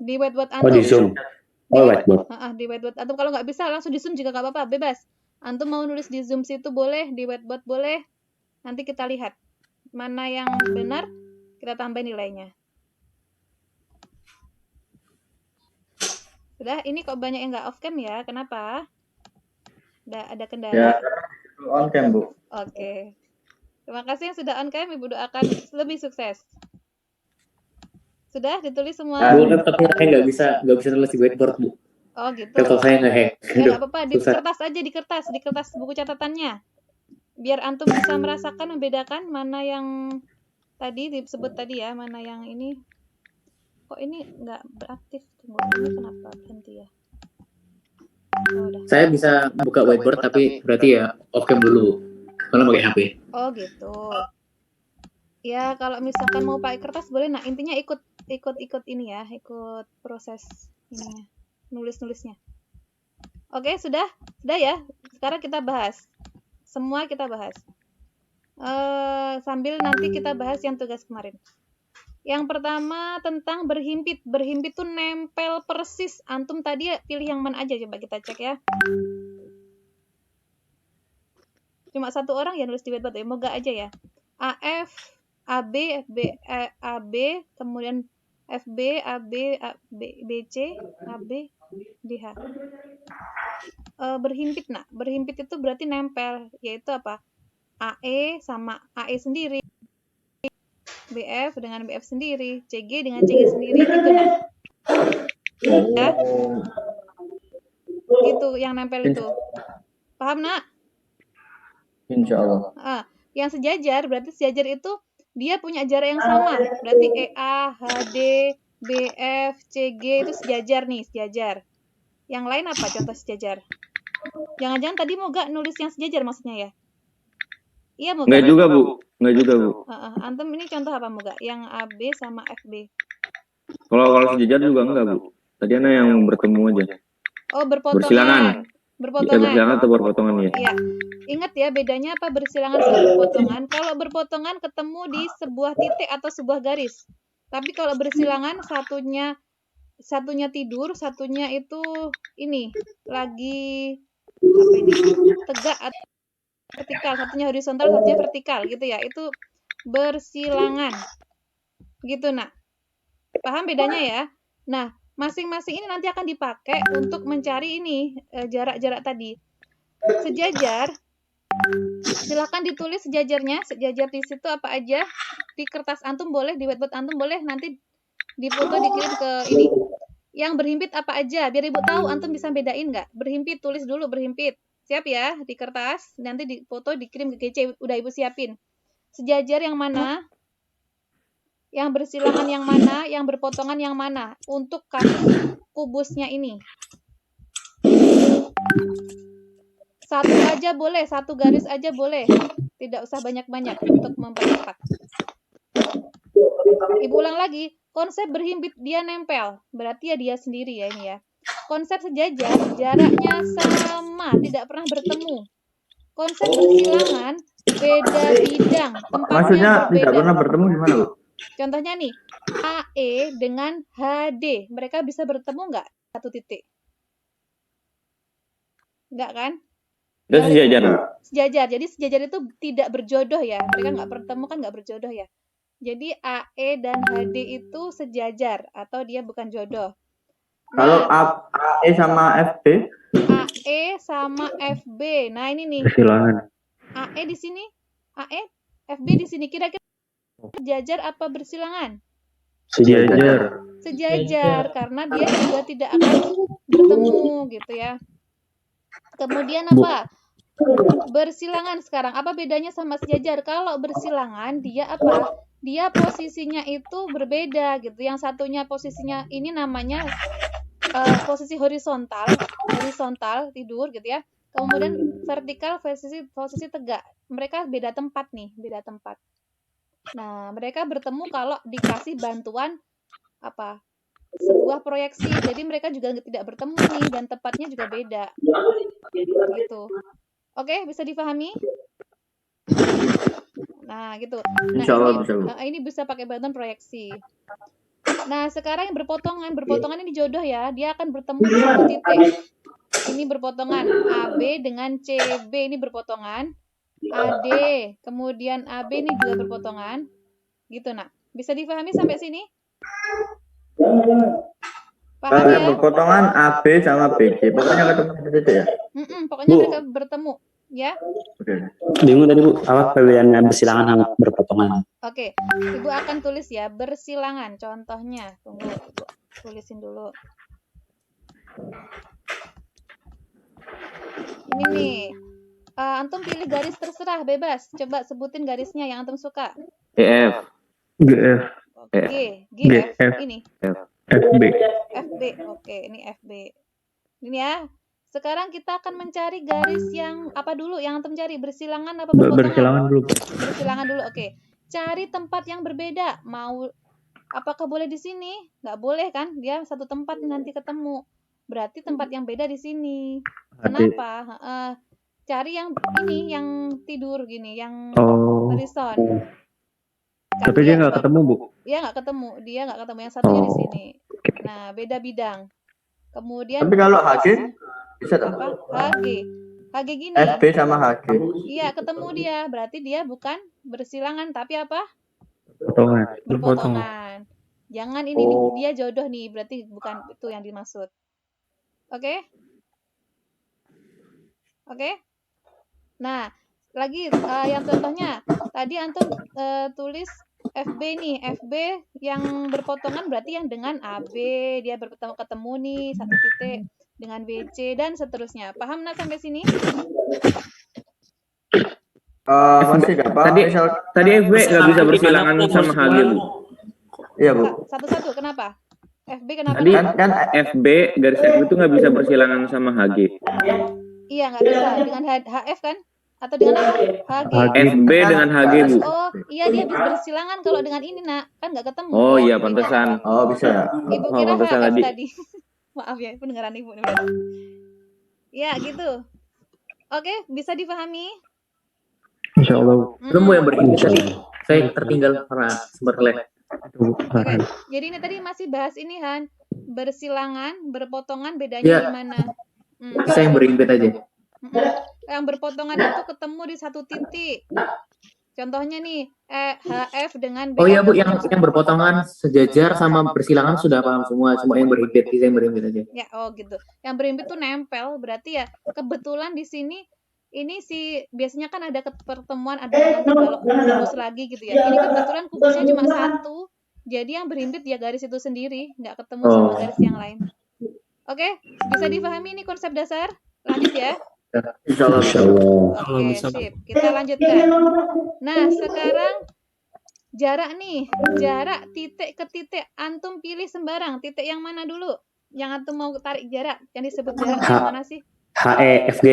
Di whiteboard Oh, di antum. Zoom. Di, Oh, whiteboard. di whiteboard antum. Kalau nggak bisa langsung di Zoom juga nggak apa-apa, bebas. Antum mau nulis di Zoom situ boleh, di whiteboard boleh. Nanti kita lihat mana yang benar, kita tambah nilainya. Sudah, ini kok banyak yang nggak off cam ya? Kenapa? Ada kendala? Ya, on cam, Bu. Oke. Terima kasih yang sudah on cam, Ibu doakan lebih sukses. Sudah ditulis semua? Bu, laptopnya nggak bisa nulis di whiteboard, Bu. Oh gitu. Laptop saya nge-hang. Ya nggak apa-apa, di kertas aja, di kertas buku catatannya. Biar antum bisa merasakan, membedakan mana yang tadi disebut tadi ya, mana yang ini. Kok ini nggak beraktif? Tunggu, ini kenapa berhenti ya? Oh, udah. Saya bisa buka whiteboard tapi berarti ya off cam dulu kalau pakai HP. Oh gitu. Ya kalau misalkan mau pakai kertas boleh. Nah intinya ikut ini ya, ikut proses ininya, nulisnya. Oke, sudah ya. Sekarang kita bahas. Semua kita bahas. Sambil nanti kita bahas yang tugas kemarin. Yang pertama tentang berhimpit. Berhimpit tuh nempel persis. Antum tadi pilih yang mana aja, coba kita cek ya. Cuma satu orang ya nulis di whiteboard ya, moga aja ya. AF, AB, AB, kemudian FB, AB, BC, AB, DH. Berhimpit, nah. Berhimpit itu berarti nempel, yaitu apa? AE sama AE sendiri. BF dengan BF sendiri, CG dengan CG sendiri, gitu nah. Ya. Gitu yang nempel itu. Paham, Nak? Insya Allah. Yang sejajar, berarti sejajar itu dia punya jarak yang sama. Berarti EA, HD, BF, CG itu sejajar nih, sejajar. Yang lain apa contoh sejajar? Jangan-jangan tadi mau gak nulis yang sejajar maksudnya ya? Iya, mau Enggak juga, Bu. Enggak juga, Bu. Antum ini contoh apa, Moga? Yang AB sama FB. Kalau sejajar juga enggak, Bu. Tadi ana yang bertemu aja. Oh, berpotongan. Bersilangan. Berpotongan. Ya, bersilangan atau berpotongan ya? Iya. Ingat ya bedanya apa bersilangan sama berpotongan. Kalau berpotongan ketemu di sebuah titik atau sebuah garis. Tapi kalau bersilangan satunya tidur, satunya itu ini lagi apa ini? Tegak atau vertikal, satunya horizontal, satunya vertikal gitu ya. Itu bersilangan. Gitu, Nak. Paham bedanya ya? Nah, masing-masing ini nanti akan dipakai untuk mencari ini jarak-jarak tadi. Sejajar, silakan ditulis sejajarnya, sejajar di situ apa aja. Di kertas antum boleh, di whiteboard antum boleh, nanti difoto dikirim ke ini. Yang berhimpit apa aja, biar Ibu tahu antum bisa bedain nggak? Berhimpit, tulis dulu berhimpit. Siap ya, di kertas, nanti difoto dikirim ke GC, udah Ibu siapin. Sejajar yang mana? Yang bersilangan yang mana, yang berpotongan yang mana, untuk kasus kubusnya ini. Satu aja boleh, satu garis aja boleh. Tidak usah banyak-banyak untuk mempercepat. Ibu ulang lagi, konsep berhimpit dia nempel, berarti ya dia sendiri ya ini ya. Konsep sejajar, jaraknya sama, tidak pernah bertemu. Konsep bersilangan, beda bidang, tempatnya Maksudnya berbeda. tidak pernah bertemu gimana, Bu? Contohnya nih, AE dengan HD, mereka bisa bertemu nggak satu titik? Nggak kan? Itu sejajar. Sejajar, jadi sejajar itu tidak berjodoh ya. Mereka nggak bertemu kan nggak berjodoh ya. Jadi AE dan HD itu sejajar atau dia bukan jodoh. Kalau AE sama FB? AE sama FB. Nah ini nih. Bersilangan. AE di sini, AE, FB di sini. Kira-kira sejajar apa bersilangan? Sejajar. Sejajar karena dia juga tidak akan bertemu gitu ya. Kemudian apa? Bersilangan sekarang. Apa bedanya sama sejajar? Kalau bersilangan dia apa? Dia posisinya itu berbeda gitu. Yang satunya posisinya ini namanya posisi horizontal tidur gitu ya. Kemudian vertikal posisi tegak. Mereka beda tempat nih, beda tempat. Nah, mereka bertemu kalau dikasih bantuan apa? Sebuah proyeksi. Jadi mereka juga tidak bertemu nih dan tempatnya juga beda. Gitu. Oke, bisa dipahami? Nah, gitu. Nah, Insya Allah bisa, Bu. ini bisa pakai bantuan proyeksi. Nah, sekarang yang berpotongan ini jodoh ya. Dia akan bertemu di satu titik. Ini berpotongan. AB dengan CB ini berpotongan. AD, kemudian AB ini juga berpotongan. Gitu, nak. Bisa dipahami sampai sini? Paham ya? Berpotongan AB sama BC. Pokoknya ketemu di titik ya. Pokoknya Bu. mereka bertemu, ya. Oke. Bingung tadi Bu, apa perbedaannya bersilangan sama berpotongan? Oke, Ibu akan tulis ya, bersilangan. Contohnya, tunggu, Ibu tulisin dulu. Ini nih, antum pilih garis terserah, bebas. Coba sebutin garisnya yang antum suka. EF. GF. G, F, GF. ini. FB. FB, oke, ini FB. Ini ya. Sekarang kita akan mencari garis yang apa dulu? Yang antum cari, bersilangan apa berpotongan? Bersilangan dulu. Bersilangan dulu, oke. Cari tempat yang berbeda. Mau, apakah boleh di sini? Nggak boleh kan? Dia satu tempat nanti ketemu. Berarti tempat yang beda di sini. Kenapa? Cari yang ini, yang tidur gini, yang horizon. Tapi dia nggak ketemu, Bu. Dia nggak ketemu. Yang satunya di sini. Nah, beda bidang. Kemudian Tapi kalau HG bisa tak? apa? HG gini. FB sama HG. Iya, ketemu dia. Berarti dia bukan bersilangan, tapi apa? Potongan. Berpotongan. Jangan ini dia jodoh nih, berarti bukan itu yang dimaksud. Oke? Oke? Nah, lagi yang contohnya tadi antum tulis FB nih, FB yang berpotongan berarti yang dengan AB, dia ketemu nih satu titik dengan BC dan seterusnya. Paham nak sampai sini? Masih nggak paham. Tadi FB nggak bisa bersilangan sama HG, Bu. Iya, Bu. Satu-satu, kenapa? FB kenapa? Tadi kan FB, garis FB itu nggak bisa bersilangan sama HG. Iya, nggak bisa. Dengan HF kan? Atau dengan apa? HG. FB dengan HG, Bu. Oh, iya dia bisa bersilangan kalau dengan ini, nak. Kan nggak ketemu. Oh iya, pantesan. Oh, bisa ya. Ibu Oh, kira pantesan HF tadi. tadi. Maaf ya, pendengaran Ibu. Ya, gitu. Oke, bisa dipahami? Insya Allah. Belum Bu yang berhimpit tadi. Saya tertinggal karena sempat lag. Oke. Jadi ini tadi masih bahas ini, Han. Bersilangan, berpotongan bedanya Ya. gimana? Saya yang berhimpit aja. Yang berpotongan itu ketemu di satu titik. Contohnya nih, HF dengan BF. Oh iya Bu, yang berpotongan sejajar sama bersilangan sudah paham semua. Cuma yang berhimpit, saya yang berhimpit aja. Ya, oh gitu. Yang berhimpit tuh nempel, berarti ya kebetulan di sini ini biasanya kan ada pertemuan, ada nanti kalau kubus lagi gitu ya. Ini kebetulan kubusnya cuma satu, jadi yang berhimpit ya garis itu sendiri, nggak ketemu sama garis yang lain. Oke, bisa dipahami ini konsep dasar? Lanjut ya. Insya Allah. Oke, sip. Kita lanjutkan. Nah, sekarang jarak nih. Jarak titik ke titik. Antum pilih sembarang. Titik yang mana dulu? Yang antum mau tarik jarak. Yang disebut jarak yang mana sih? HEFG.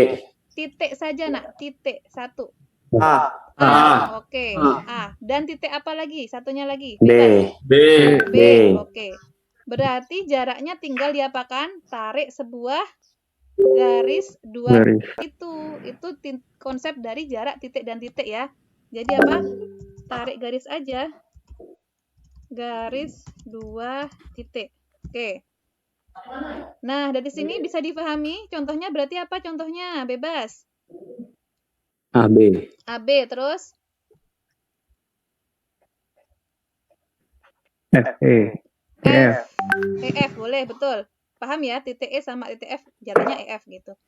Titik saja, nak. Titik. Satu. A. Oke. A. Dan titik apa lagi? Satunya lagi. B. Bebas. B. Oke. Berarti jaraknya tinggal diapakan? Tarik sebuah garis dua itu konsep dari jarak titik dan titik ya. Jadi apa? Tarik garis aja. Garis dua titik. Oke. Nah, dari sini bisa dipahami. Contohnya berarti apa? Contohnya bebas. AB. AB terus FE. F. EF boleh, betul. Paham ya? Titik E sama titik F jaraknya EF gitu.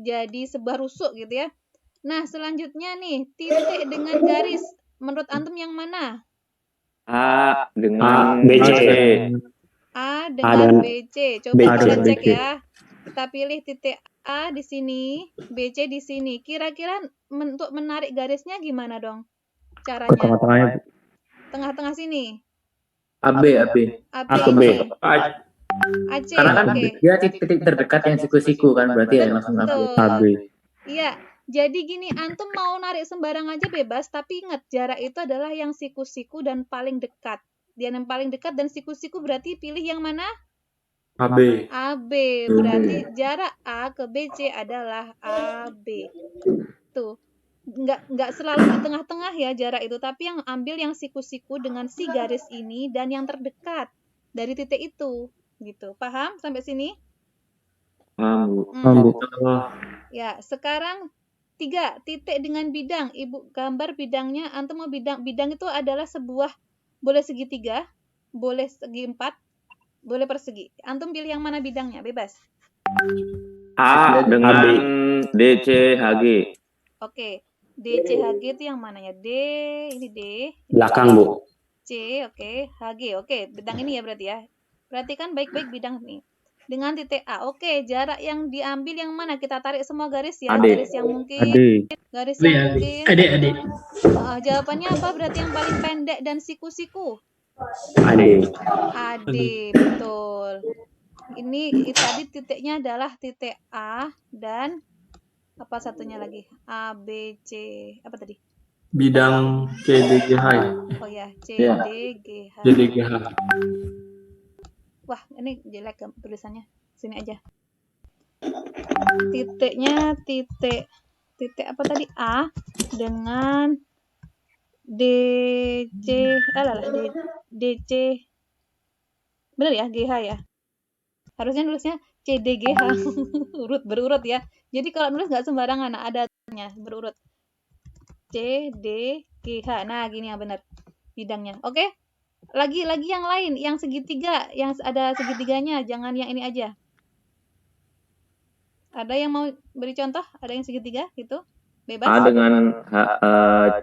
Jadi sebuah rusuk gitu ya. Nah, selanjutnya nih, titik dengan garis. Menurut antum yang mana? A dengan BC. A dengan BC. Coba BC. kita cek ya. Kita pilih titik A di sini, BC di sini. Kira-kira untuk menarik garisnya gimana dong? Caranya? Tengah-tengahnya. Tengah-tengah sini. AB. AB. A ke B. AC. Karena kan Oke. dia titik terdekat yang siku-siku kan, berarti ya langsung AB. Betul. Iya. Jadi gini, antum mau narik sembarang aja bebas, tapi ingat jarak itu adalah yang siku-siku dan paling dekat. Dia yang paling dekat dan siku-siku berarti pilih yang mana? AB. AB. Berarti jarak A ke BC adalah AB. Tuh. nggak selalu di tengah-tengah ya jarak itu, tapi yang ambil yang siku-siku dengan si garis ini dan yang terdekat dari titik itu, gitu. Paham sampai sini? Paham, Bu. Ya, sekarang 3 titik dengan bidang. Ibu gambar bidangnya. Antum mau bidang itu adalah sebuah, boleh segitiga, boleh segi 4, boleh persegi. Antum pilih yang mana bidangnya, bebas. A dengan DCHG. Oke. DCHG itu yang mana ya? D, ini D. Belakang, Bu. C, oke. HG, oke. Bidang ini ya berarti ya. Perhatikan baik-baik bidang nih. Dengan titik A. Oke, jarak yang diambil yang mana? Kita tarik semua garis ya. Ade. Garis yang mungkin. Ade. Garis yang mungkin. Adik. Jawabannya apa? Berarti yang paling pendek dan siku-siku. Ade. Ade, betul. Ini tadi titiknya adalah titik A dan apa satunya lagi? A, B, C. Apa tadi? Bidang CDGH ya. Oh ya, C, Ya. D, G, H. CDGH. Wah, ini jelek tulisannya. Sini aja. Titiknya titik apa tadi? A dengan DC, DC. Benar ya, GH ya? Harusnya nulisnya CDGH. Berurut ya. Jadi kalau nulis nggak sembarangan, ada berurut. CDGH. Nah, gini yang benar bidangnya. Oke? Lagi yang lain, yang segitiga, yang ada segitiganya, jangan yang ini aja. Ada yang mau beri contoh? Ada yang segitiga gitu? Bebas. A dengan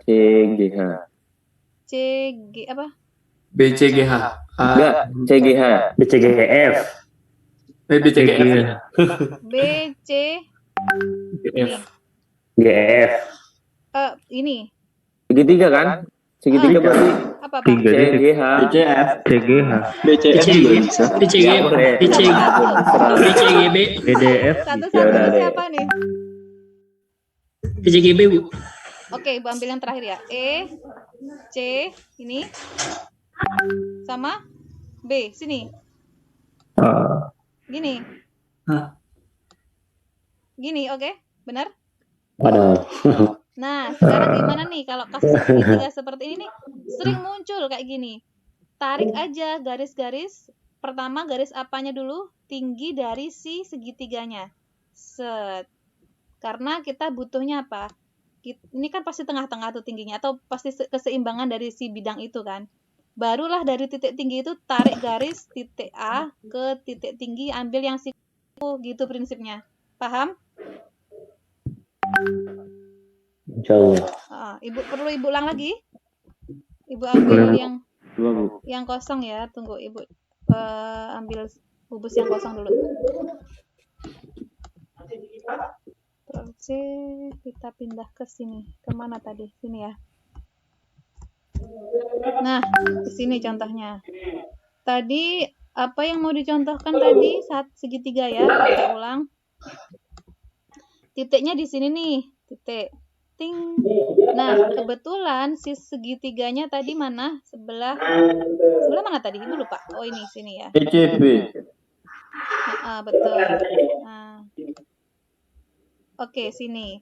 CGH. CG apa? BCGH. Enggak, CGH. BCGF. BCGF. BC BCGF. GF. ini. Segitiga kan? Segitiga berarti Apa? CGH. BCF. CGH. BCF juga bisa. BCGB. BDF. Satu-satu Ya udah deh. siapa nih? BCGB, Bu. Oke, Ibu ambil yang terakhir ya. E, C, ini. Sama B, sini. Gini. Hah. Gini, oke? Benar? Waduh. Nah, sekarang gimana nih kalau kasus segitiga seperti ini nih sering muncul kayak gini. Tarik aja garis-garis. Pertama garis apanya dulu? Tinggi dari si segitiganya. Set. Karena kita butuhnya apa? Ini kan pasti tengah-tengah tuh tingginya atau pasti keseimbangan dari si bidang itu kan. Barulah dari titik tinggi itu tarik garis titik A ke titik tinggi, ambil yang siku, gitu prinsipnya. Paham? Jauh. Perlu Ibu ulang lagi? Ibu ambil Dua, Bu. yang kosong ya. Tunggu Ibu ambil bubus yang kosong dulu. Ctrl C, kita pindah ke sini. Kemana tadi? Sini ya. Nah, ke sini contohnya. Tadi apa yang mau dicontohkan tadi? Segitiga ya. Kita ulang. Titiknya di sini nih. Titik. Ting. Nah, kebetulan si segitiganya tadi mana? Sebelah mana tadi? Ibu lupa. Oh, ini sini ya. ECB. Betul. Nah. Oke, sini.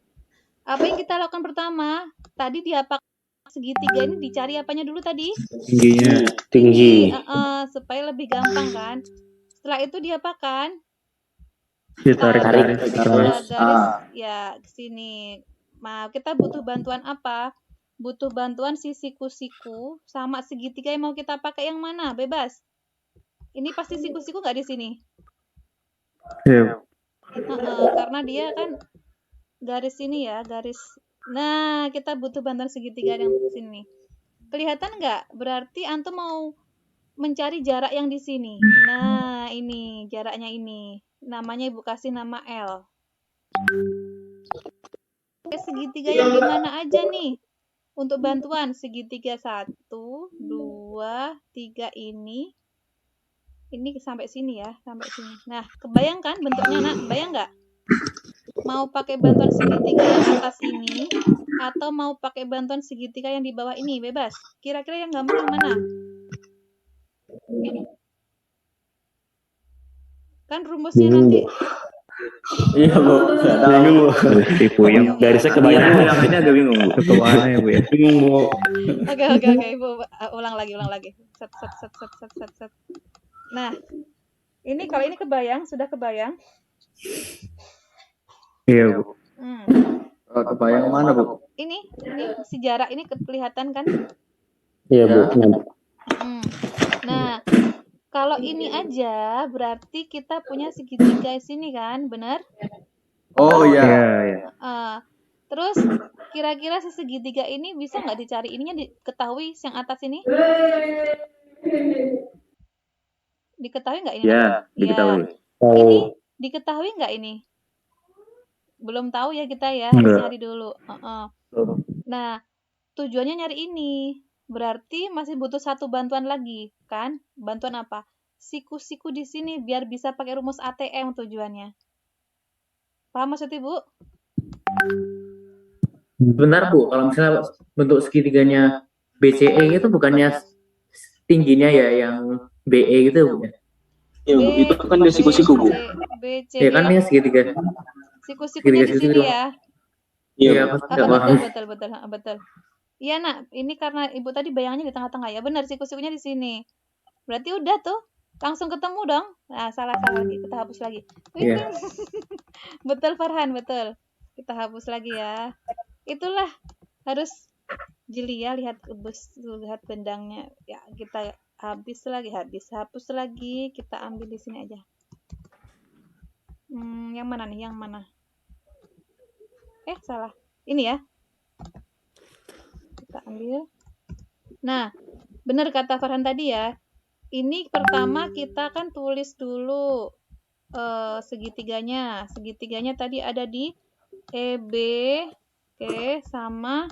Apa yang kita lakukan pertama? Tadi diapakan segitiga ini dicari apanya dulu tadi? Tingginya. Tinggi. Supaya lebih gampang kan? Setelah itu diapakan? Ditarik Tarik. Garis ya ke sini. Nah, kita butuh bantuan apa? Butuh bantuan si siku-siku sama segitiga yang mau kita pakai yang mana? Bebas. Ini pasti siku-siku nggak di sini? Iya. Karena dia kan garis ini ya, garis. Nah, kita butuh bantuan segitiga yang di sini. Kelihatan nggak? Berarti antum mau mencari jarak yang di sini. Nah, ini jaraknya ini. Namanya Ibu kasih nama L. Segitiga yang di mana aja nih? Untuk bantuan segitiga 1, 2, 3 ini. Ini sampai sini ya, sampai sini. Nah, kebayangkan bentuknya, Nak? Bayang nggak? Mau pakai bantuan segitiga yang atas ini atau mau pakai bantuan segitiga yang di bawah ini? Bebas. Kira-kira yang gampang yang mana? Kan rumusnya nanti Iya, Bu. Nggak tahu. Bingung, Bu. Tipu yang Garisnya Iya, kebayang. Bu, yang ini agak bingung, Bu. kemana ya, Bu ya? Bingung, Bu. Oke, Ibu, ulang lagi. Set, set, set, set, set, set, set. Nah, ini kalau ini kebayang, sudah kebayang. Iya, Bu. Hmm. Kebayang mana, Bu? Ini si jarak ini kelihatan kan? Iya, Bu. Hmm. Nah, kalau ini aja berarti kita punya segitiga sini kan, benar? Oh Iya, iya. iya. Terus kira-kira si segitiga ini bisa nggak dicari ininya diketahui yang atas ini? Diketahui nggak ini? Ya, diketahui. Ini diketahui nggak ini? Belum tahu ya kita ya, harus Enggak. nyari dulu. Nah, tujuannya nyari ini. Berarti masih butuh satu bantuan lagi, kan? Bantuan apa? Siku-siku di sini biar bisa pakai rumus ATM tujuannya. Paham maksudnya, Bu? Benar Bu, kalau misalnya bentuk segitiganya BCE itu bukannya tingginya ya yang BE gitu Bu? Iya, Bu. Itu kan dia siku-siku, Bu. BC Ya kan ini segitiga. siku-sikunya di sini Segitiga ya. Iya, pasti nggak paham. Betul. Iya, Nak. Ini karena Ibu tadi bayangannya di tengah-tengah ya. Benar, siku-sikunya di sini. Berarti udah tuh. Langsung ketemu dong. Nah, salah lagi. Kita hapus lagi. Iya. Betul, Farhan. Betul. Kita hapus lagi ya. Itulah. Harus jeli ya. Lihat benangnya. Ya, kita hapus lagi. Kita ambil di sini aja. Yang mana nih? Yang mana? Salah. Ini ya. Kita ambil. Nah, benar kata Farhan tadi ya. Ini pertama kita kan tulis dulu segitiganya. Segitiganya tadi ada di EB, sama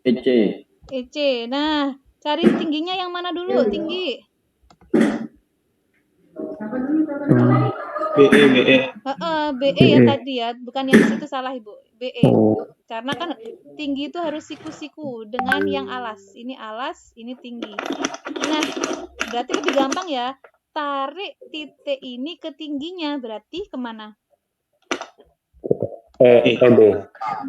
EC. Nah, cari tingginya yang mana dulu? Tinggi. BE ya tadi ya, bukan yang situ, salah Ibu. BE. Karena kan tinggi itu harus siku-siku dengan yang alas. Ini alas, ini tinggi. Nah, berarti lebih gampang ya. Tarik titik ini ke tingginya, berarti kemana? EB.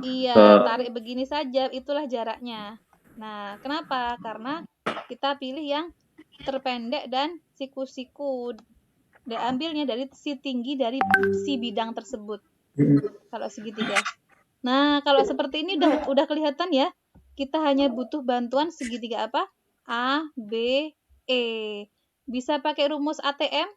Iya, tarik begini saja, itulah jaraknya. Nah, kenapa? Karena kita pilih yang terpendek dan siku-siku. Dan ambilnya dari si tinggi dari si bidang tersebut. Kalau segitiga. Nah, kalau seperti ini udah kelihatan ya. Kita hanya butuh bantuan segitiga apa? A, B, E. Bisa pakai rumus ATM?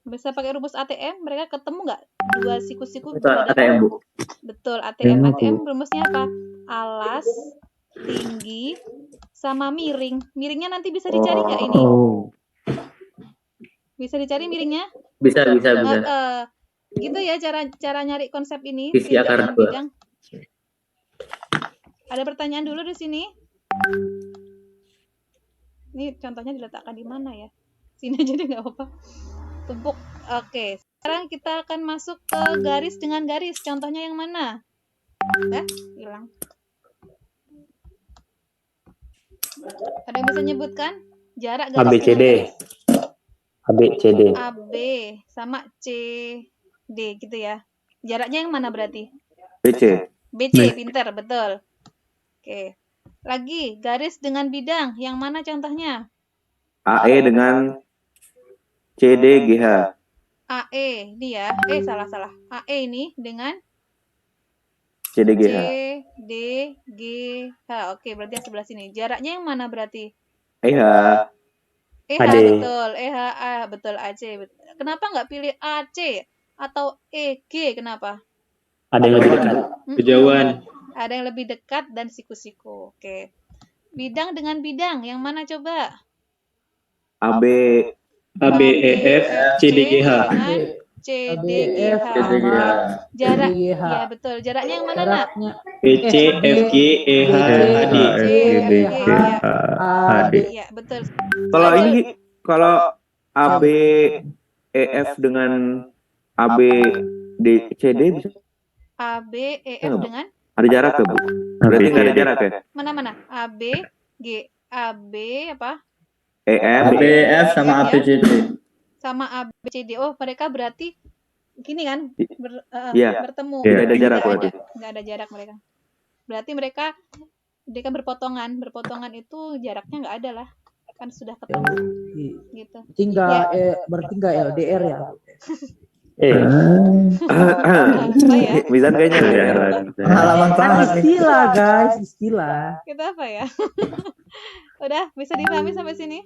Bisa pakai rumus ATM? Mereka ketemu nggak? Dua siku-siku berhadapan? ATM Bu. Betul, ATM. ATM rumusnya apa? Alas, tinggi, sama miring. Miringnya nanti bisa dicari nggak ini? Bisa dicari miringnya? Bisa. Gitu ya cara nyari konsep ini. Sisi akar bidang. Ada pertanyaan dulu di sini? Ini contohnya diletakkan di mana ya? Sini aja deh, nggak apa-apa. Tumpuk. Oke. Sekarang kita akan masuk ke garis dengan garis. Contohnya yang mana? Hilang. Ada yang bisa nyebutkan? Jarak garis ABCD. ABCD. AB sama CD gitu ya. Jaraknya yang mana berarti? BC. Pinter, betul. Oke. Lagi, garis dengan bidang. Yang mana contohnya? AE dengan CDGH. AE, ini ya. Salah. AE ini dengan CDGH. CDGH. Oke, berarti yang sebelah sini. Jaraknya yang mana berarti? EH. EH, AD. betul. EHA, betul. AC. Kenapa nggak pilih AC atau EG? Kenapa? Ada yang lebih dekat. Kejauhan. Ada yang lebih dekat dan siku-siku. Oke. Bidang dengan bidang. Yang mana coba? AB. ABEF CDGH. Dengan CDGH. Jarak. Ya, betul. Jaraknya yang mana, Nak? PC FG EH AD. AD. Iya, betul. Kalau ini AB EF dengan AB CD bisa AB, EF dengan ada jarak ya, Bu? Berarti nggak ada jarak ya? mana? AB, G, AB apa? EF, ABF sama ABCD. sama ABCD. Oh, mereka berarti gini kan? Iya. Bertemu. Tidak ada jarak Nggak berarti. nggak ada jarak mereka. Berarti mereka berpotongan. Berpotongan itu jaraknya nggak ada lah. Kan sudah ketemu gitu. Berarti nggak LDR ya? Apa ya? Bisa kayaknya ya. Pengalaman banget nih. Istilah guys, istilah. Kita apa ya? Udah bisa dipahami sampai sini?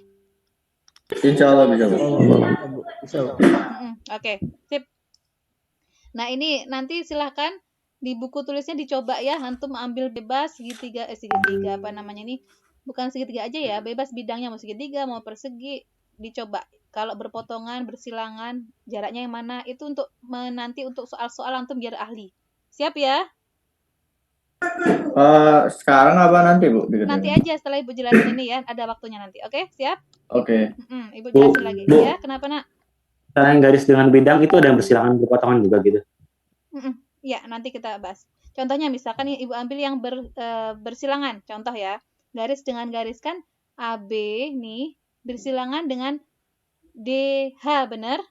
Insya Allah bisa, Bu. Oke, sip. Nah, ini nanti silahkan di buku tulisnya dicoba ya, antum ambil bebas segitiga apa namanya ini? Bukan segitiga aja ya, bebas bidangnya mau segitiga, mau persegi, dicoba. Kalau berpotongan, bersilangan, jaraknya yang mana? Itu untuk nanti untuk soal-soal antum biar ahli. Siap ya? Sekarang apa nanti, Bu? Nanti aja setelah Ibu jelasin ini ya, ada waktunya nanti. Oke, siap? Oke. Ibu jelasin lagi. Ya, kenapa nak? Selain garis dengan bidang itu ada yang bersilangan berpotongan juga gitu. Ya, nanti kita bahas. Contohnya misalkan Ibu ambil yang bersilangan. Contoh ya, garis dengan garis kan AB nih bersilangan dengan DH, benar?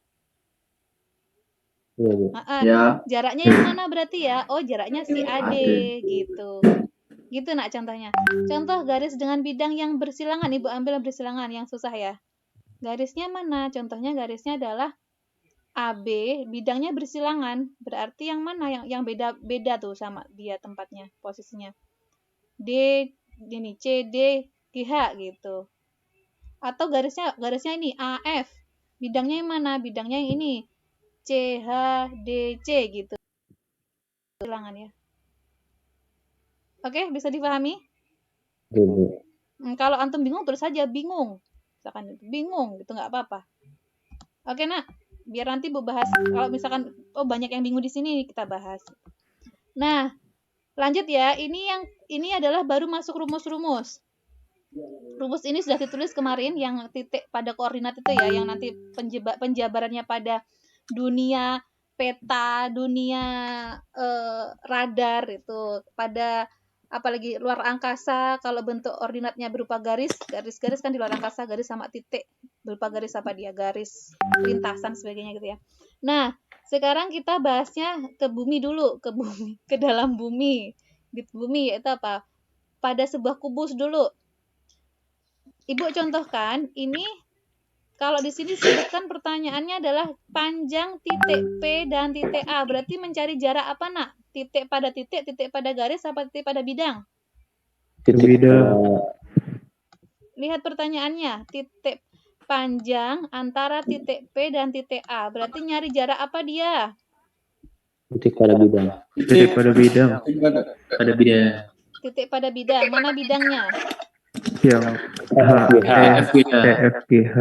Iya, Bu. Ya. Jaraknya yang mana berarti ya? Oh, jaraknya si AD gitu. Gitu nak contohnya. Contoh garis dengan bidang yang bersilangan, Ibu ambil yang bersilangan yang susah ya. Garisnya mana? Contohnya garisnya adalah AB, bidangnya bersilangan. Berarti yang mana? Yang beda tuh sama dia tempatnya, posisinya. D ini CD GH gitu. Atau garisnya ini AF. Bidangnya yang mana? Bidangnya yang ini. CHDC gitu. Silangan ya. Oke, bisa dipahami? Kalau antum bingung terus saja bingung. Misalkan bingung gitu nggak apa-apa. Oke, nak. Biar nanti Bu bahas. Kalau misalkan banyak yang bingung di sini kita bahas. Nah, lanjut ya. Ini adalah baru masuk rumus-rumus. Rumus ini sudah ditulis kemarin yang titik pada koordinat itu ya, yang nanti penjabarannya pada dunia peta, dunia radar itu, pada apalagi luar angkasa kalau bentuk ordinatnya berupa garis kan di luar angkasa, garis sama titik berupa garis apa dia, garis lintasan sebagainya gitu ya. Nah, sekarang kita bahasnya ke bumi dulu, ke dalam bumi. Di bumi yaitu apa? Pada sebuah kubus dulu. Ibu contohkan ini. Kalau di sini sebutkan pertanyaannya adalah panjang titik P dan titik A. Berarti mencari jarak apa, nak? Titik pada titik pada garis, apa titik pada bidang? Titik bidang. Lihat pertanyaannya. Titik panjang antara titik P dan titik A. Berarti nyari jarak apa dia? Titik pada bidang. Titik pada bidang. Pada bidang. Titik pada bidang. Mana bidangnya? Yang EFGH.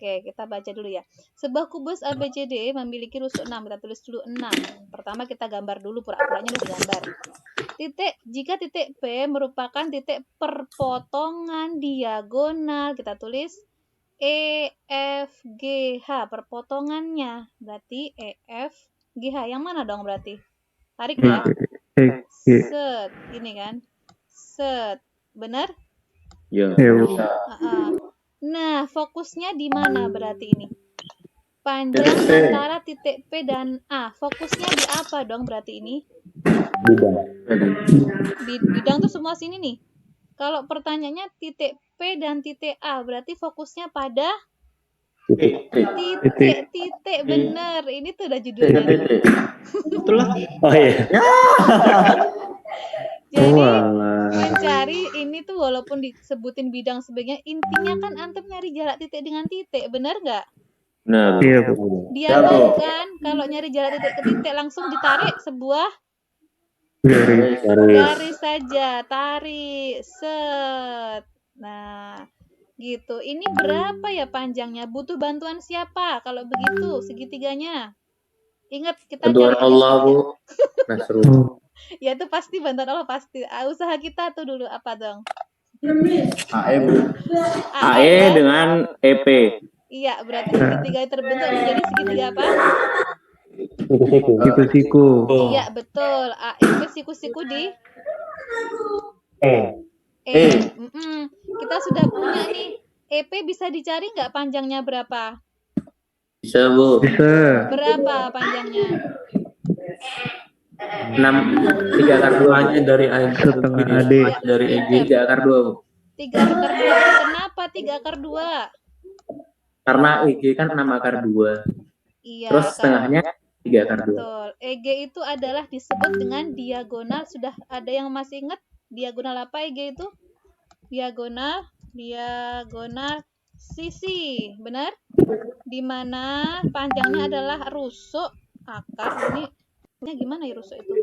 Oke, kita baca dulu ya. Sebuah kubus ABCD memiliki rusuk 6. Kita tulis dulu 6. Pertama kita gambar dulu, pura-puranya udah digambar. Jika titik P merupakan titik perpotongan diagonal, kita tulis EFGH, perpotongannya. Berarti EFGH. Yang mana dong berarti? Tarik ya. Set. Ini kan. Set. Benar? Ya. Nah, fokusnya di mana berarti ini? Panjang antara titik P dan A. Fokusnya di apa dong berarti ini? Bidang. Bidang tuh semua sini nih. Kalau pertanyaannya titik P dan titik A, berarti fokusnya pada titik. Bener. Ini tuh udah judulnya. Betul lah. Oh iya. Jadi mencari ini tuh walaupun disebutin bidang sebagainya, intinya kan antum nyari jarak titik dengan titik, benar nggak? Benar. Iya, Bu. Dia tahu kan kalau nyari jarak titik ke titik langsung ditarik sebuah garis saja, tarik, set. Nah, gitu. Ini berapa ya panjangnya? Butuh bantuan siapa kalau begitu segitiganya? Ingat kita Bantuan cari Allah, Bu. Nasrullah. ya itu pasti bantuan Allah pasti. Usaha kita tuh dulu apa dong? AE, Bu. AE dengan EP. Iya, berarti segitiga terbentuk menjadi segitiga apa? Siku-siku. Iya, betul. AEP siku-siku di E. Kita sudah punya nih EP bisa dicari nggak panjangnya berapa? Bisa, Bu. Bisa. Berapa panjangnya? 3 akar 2. Hanya dari AD Setengah AD. dari EG. 3 akar 2, Bu. 3 akar 2. Kenapa 3 akar 2? Karena EG kan 6 akar 2. Iya, Terus kan. setengahnya 3 akar 2. Betul. EG itu adalah disebut dengan diagonal. Sudah ada yang masih ingat diagonal apa EG itu? Diagonal sisi, benar? Dimana panjangnya adalah rusuk akar. Ini gimana ya rusuk itu?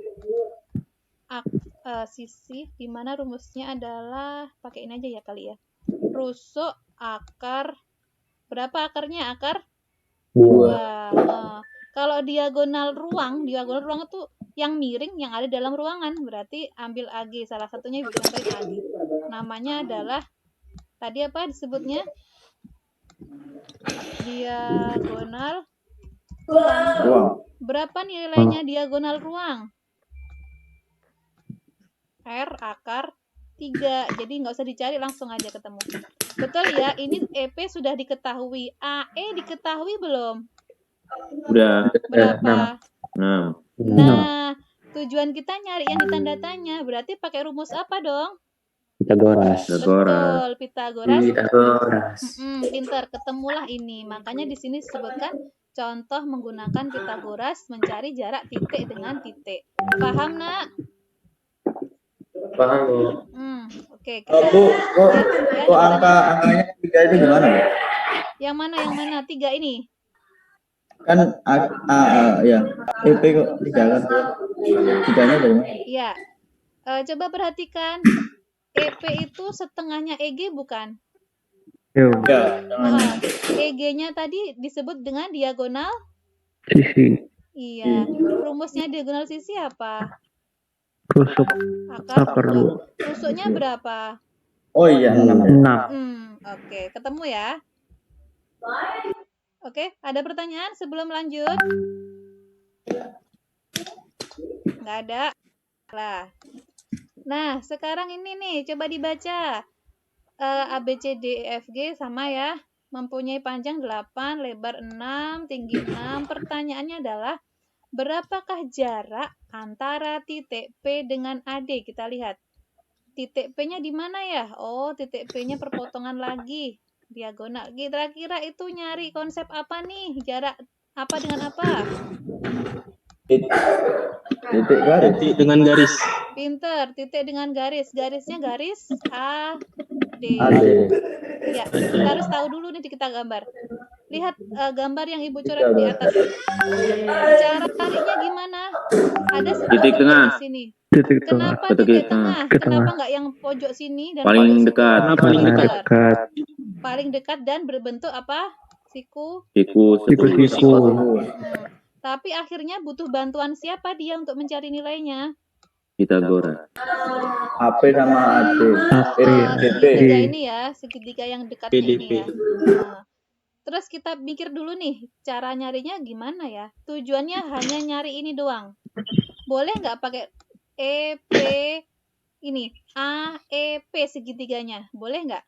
Sisi, dimana rumusnya adalah pakai ini aja ya kali ya. Rusuk akar, berapa akarnya? Akar 2. Kalau diagonal ruang itu yang miring yang ada dalam ruangan. Berarti ambil AG, salah satunya Ibu sampaikan AG. Namanya adalah, tadi apa disebutnya? Diagonal ruang. Berapa nilainya diagonal ruang? R akar 3. Jadi nggak usah dicari, langsung aja ketemu. Betul ya, ini EP sudah diketahui. AE diketahui belum? Udah. Berapa? 6. Nah, tujuan kita nyari yang ditanda tanya. Berarti pakai rumus apa dong? Pitagoras. Betul, Pitagoras. Pitagoras. Pintar, ketemulah ini. Makanya di sini disebutkan contoh menggunakan Pitagoras mencari jarak titik dengan titik. Paham, Nak? Paham, Bu. Oke, Oh, kita Bu, ya, angkanya 3 itu gimana, Bu? yang mana? 3 ini. Kan ya. EP kok 3 kan? 3-nya dari mana? Iya. Coba perhatikan. EP itu setengahnya EG bukan? Yo, Ya, jangan. EG-nya tadi disebut dengan diagonal? sisi. Iya. Rumusnya diagonal sisi apa? Rusuk akar 2. Rusuknya berapa? Oh iya, 6. Oke, ketemu ya. Oke, ada pertanyaan sebelum lanjut? Nggak ada. Lah. Nah, sekarang ini nih, coba dibaca. A, B, C, D, E, F, G sama ya. Mempunyai panjang 8, lebar 6, tinggi 6. Pertanyaannya adalah, berapakah jarak antara titik P dengan AD? Kita lihat. Titik P-nya di mana ya? Oh, titik P-nya perpotongan lagi. Diagonal. Kira-kira itu nyari konsep apa nih? Jarak apa dengan apa? titik garis. Titik dengan garis. Pinter, titik dengan garis. Garisnya garis A, D. AD. Ya, kita harus tahu dulu nih kita gambar. Lihat gambar yang Ibu coret di atas. Cara tariknya gimana? Ada Titik tengah. di sini. Titik tengah. Kenapa Titik titik tengah. tengah? Ke Kenapa tengah. nggak yang pojok sini dan Paling pojok situ? dekat. Paling dekat. Dekat. Paling dekat dan berbentuk apa? Siku. Siku-siku. Tapi akhirnya butuh bantuan siapa dia untuk mencari nilainya? Pitagoras. AP sama AD. AP. Segitiga ini ya, segitiga yang dekat ini PDP. ya. Nah, terus kita mikir dulu nih, cara nyarinya gimana ya? Tujuannya hanya nyari ini doang. Boleh nggak pakai EP ini, AEP segitiganya? Boleh nggak?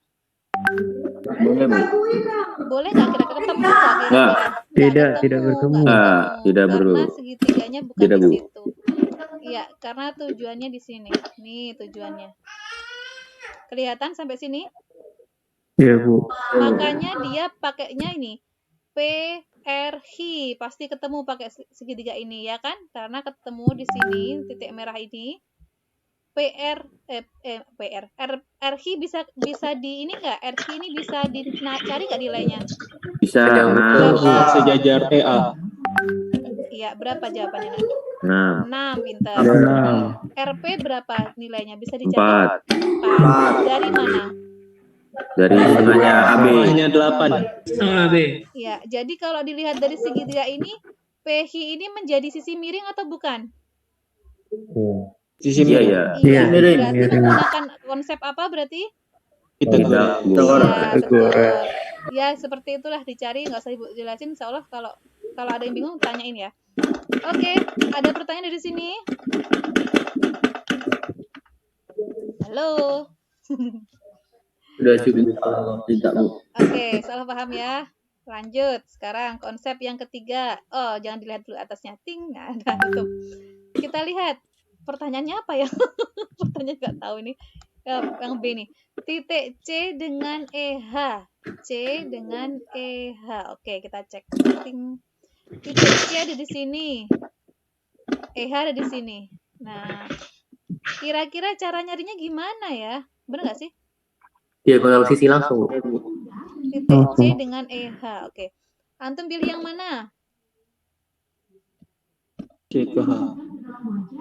Boleh, Bu. Boleh nggak kira-kira ketemu nggak kira-kira? Nggak. Tidak ketemu, bertemu. Nggak, tidak karena bertemu. segitiganya bukan Tidak, di Bu. situ. Iya, karena tujuannya di sini. Nih tujuannya. Kelihatan sampai sini? Ya, Bu. Makanya dia pakainya ini PRH, pasti ketemu pakai segitiga ini ya kan? Karena ketemu di sini titik merah ini. RH bisa di ini nggak? RH ini bisa dicari nggak nilainya? Bisa. Berapa? Sejajar EA. Iya, berapa jawabannya? Nak? 6, 6. pintar. 6. RP berapa nilainya? Bisa dicari? 4. 4. Dari mana? Dari setengahnya AB. Hanya 8. Ya, jadi kalau dilihat dari segitiga ini, PH ini menjadi sisi miring atau bukan? Sisi Iya, miring. ya. Iya, miring, berarti miring. menggunakan konsep apa berarti? Pitagoras. Ya, betul. Pitagoras. Ya, seperti itulah dicari, nggak usah Ibu jelasin, insyaallah kalau ada yang bingung tanyain ya. Oke, ada pertanyaan dari sini? Halo. Udah cukup. Tidak, Bu. Oke, salah paham ya. Lanjut. Sekarang konsep yang ketiga. Oh, jangan dilihat dulu atasnya. Ting. Nah, tutup. Kita lihat. Pertanyaannya apa ya? Pertanyaan nggak tahu nih. Yang B nih. Titik C dengan EH. C dengan EH. Oke, kita cek. Ting. Titik C ada di sini. EH ada di sini. Nah, kira-kira cara nyarinya gimana ya? Bener nggak sih? Diagonal sisi langsung, Bu. Titik C dengan EH. Oke. Antum pilih yang mana?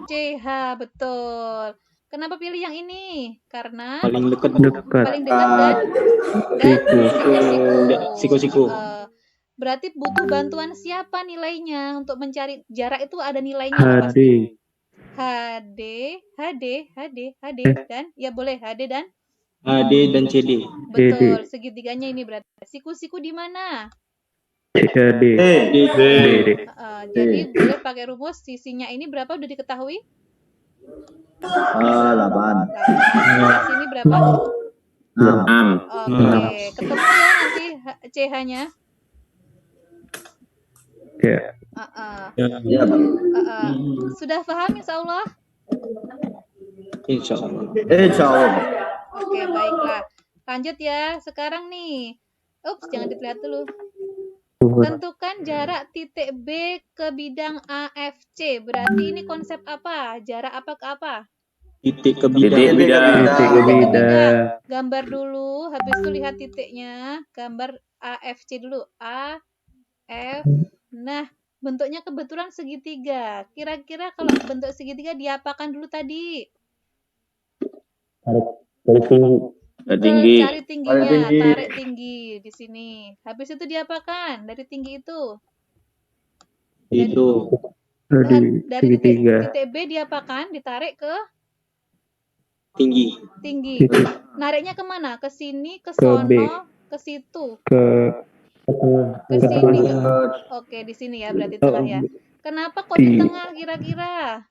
CH, betul. Kenapa pilih yang ini? Karena Paling dekat paling dekat dan siku-siku. Berarti butuh bantuan siapa nilainya untuk mencari jarak itu ada nilainya nggak pasti? HD. HD dan ya boleh HD dan AD dan CD. betul. Segitiganya ini berarti siku-siku di mana? CAD. D. Jadi boleh pakai rumus sisinya ini berapa udah diketahui? 8. Di sini berapa? 6. Oke, ketemu ya nanti CH-nya. Ya. Ya, Pak. Sudah paham insya Allah? Insya Allah. Insya Allah. Oke, baiklah. Lanjut ya. Sekarang nih. Ups, jangan dilihat dulu. Tentukan jarak titik B ke bidang AFC. Berarti ini konsep apa? Jarak apa ke apa? Titik ke Titik bidang. Titik ke bidang. Gambar dulu, habis itu lihat titiknya. Gambar AFC dulu. A, F. Nah, bentuknya kebetulan segitiga. Kira-kira kalau bentuk segitiga diapakan dulu tadi? Dari tinggi. Tinggi. Cari tingginya, tarik tinggi di sini. Habis itu diapakan dari tinggi itu? Itu. Dari Dari segitiga. titik B diapakan? Ditarik ke Tinggi. tinggi. Titik Nariknya kemana? Ke sini, ke Ke B. sono, ke situ, ke ke sini. Oke, di sini ya berarti tengah ya. Kenapa kok di tengah kira-kira?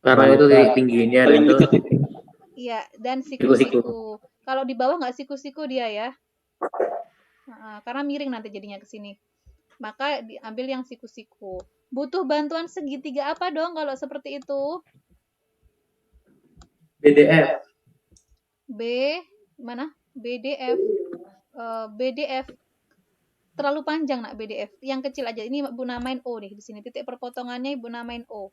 Karena itu titik tingginya dan itu Iya, dan siku-siku. Kalau di bawah nggak siku-siku dia ya. Karena miring nanti jadinya ke sini. Maka diambil yang siku-siku. Butuh bantuan segitiga apa dong kalau seperti itu? BDF. B mana? BDF. BDF terlalu panjang nak BDF. Yang kecil aja. Ini Ibu namain O nih di sini. Titik perpotongannya Ibu namain O.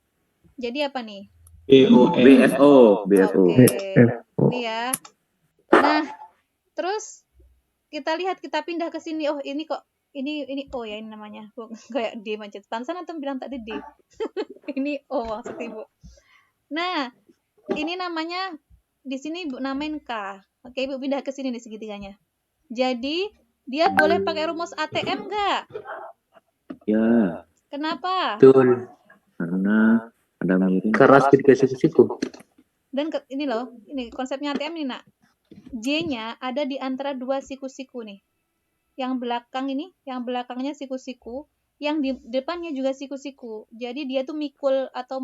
Jadi apa nih? BFO. Oke. Ini ya. Nah, terus kita lihat, kita pindah ke sini. Oh, ini kok ini O ya ini namanya. Kayak D macet. Pantesan antum bilang tadi D. Ini O maksud Ibu. Nah, ini namanya di sini Ibu namain K. Oke, Ibu pindah ke sini nih segitiganya. Jadi, dia boleh pakai rumus ATM nggak? Ya. Kenapa? Betul. Karena ada miring. Karena segitiga siku-siku. Dan ini loh, ini konsepnya ATM nih nak. J-nya ada di antara dua siku-siku nih. Yang belakang ini, yang belakangnya siku-siku, yang di depannya juga siku-siku. Jadi dia tuh mikul atau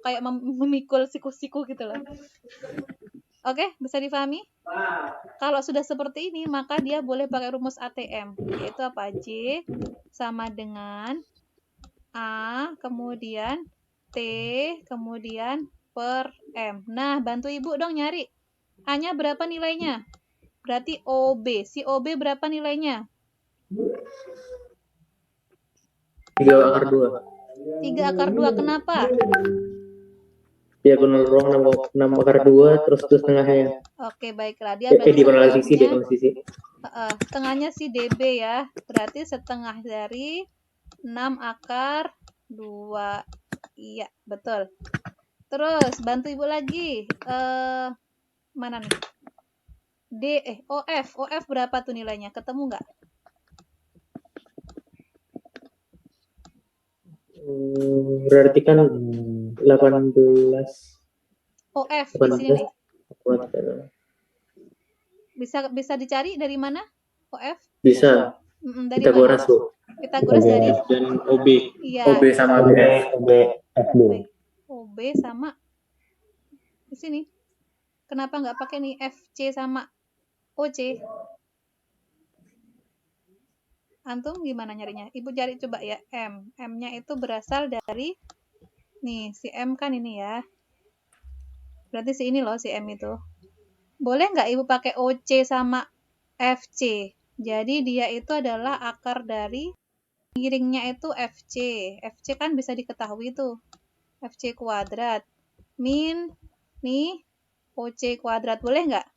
kayak memikul siku-siku gitu loh. Oke, bisa difahami? Kalau sudah seperti ini, maka dia boleh pakai rumus ATM. Yaitu apa? J sama dengan A, kemudian T, kemudian per M. Nah, bantu Ibu dong nyari. A-nya berapa nilainya? Berarti OB. Si OB berapa nilainya? 3/2. 3/2. Kenapa? Diagonal ruang 6/2 terus itu setengahnya. Oke, baiklah. Dia berarti Diagonal sisi. setengahnya si DB ya. Berarti setengah dari 6/2. Iya, betul. Terus bantu Ibu lagi. Mana nih? OF berapa tuh nilainya? Ketemu nggak? Berarti kan 18. OF di sini nih. Bisa dicari dari mana? OF? Bisa. Dari Pitagoras, mana? Bu. Pitagoras dari? Dan OB. Iya. OB sama BF. OB sama di sini. Kenapa nggak pakai nih FC sama OC. Antum gimana nyarinya? Ibu cari coba ya M. M-nya itu berasal dari nih, si M kan ini ya. Berarti si ini loh si M itu. Boleh nggak Ibu pakai OC sama FC? Jadi dia itu adalah akar dari miringnya itu FC. FC kan bisa diketahui tuh. FC kuadrat. Min nih OC kuadrat. Boleh nggak?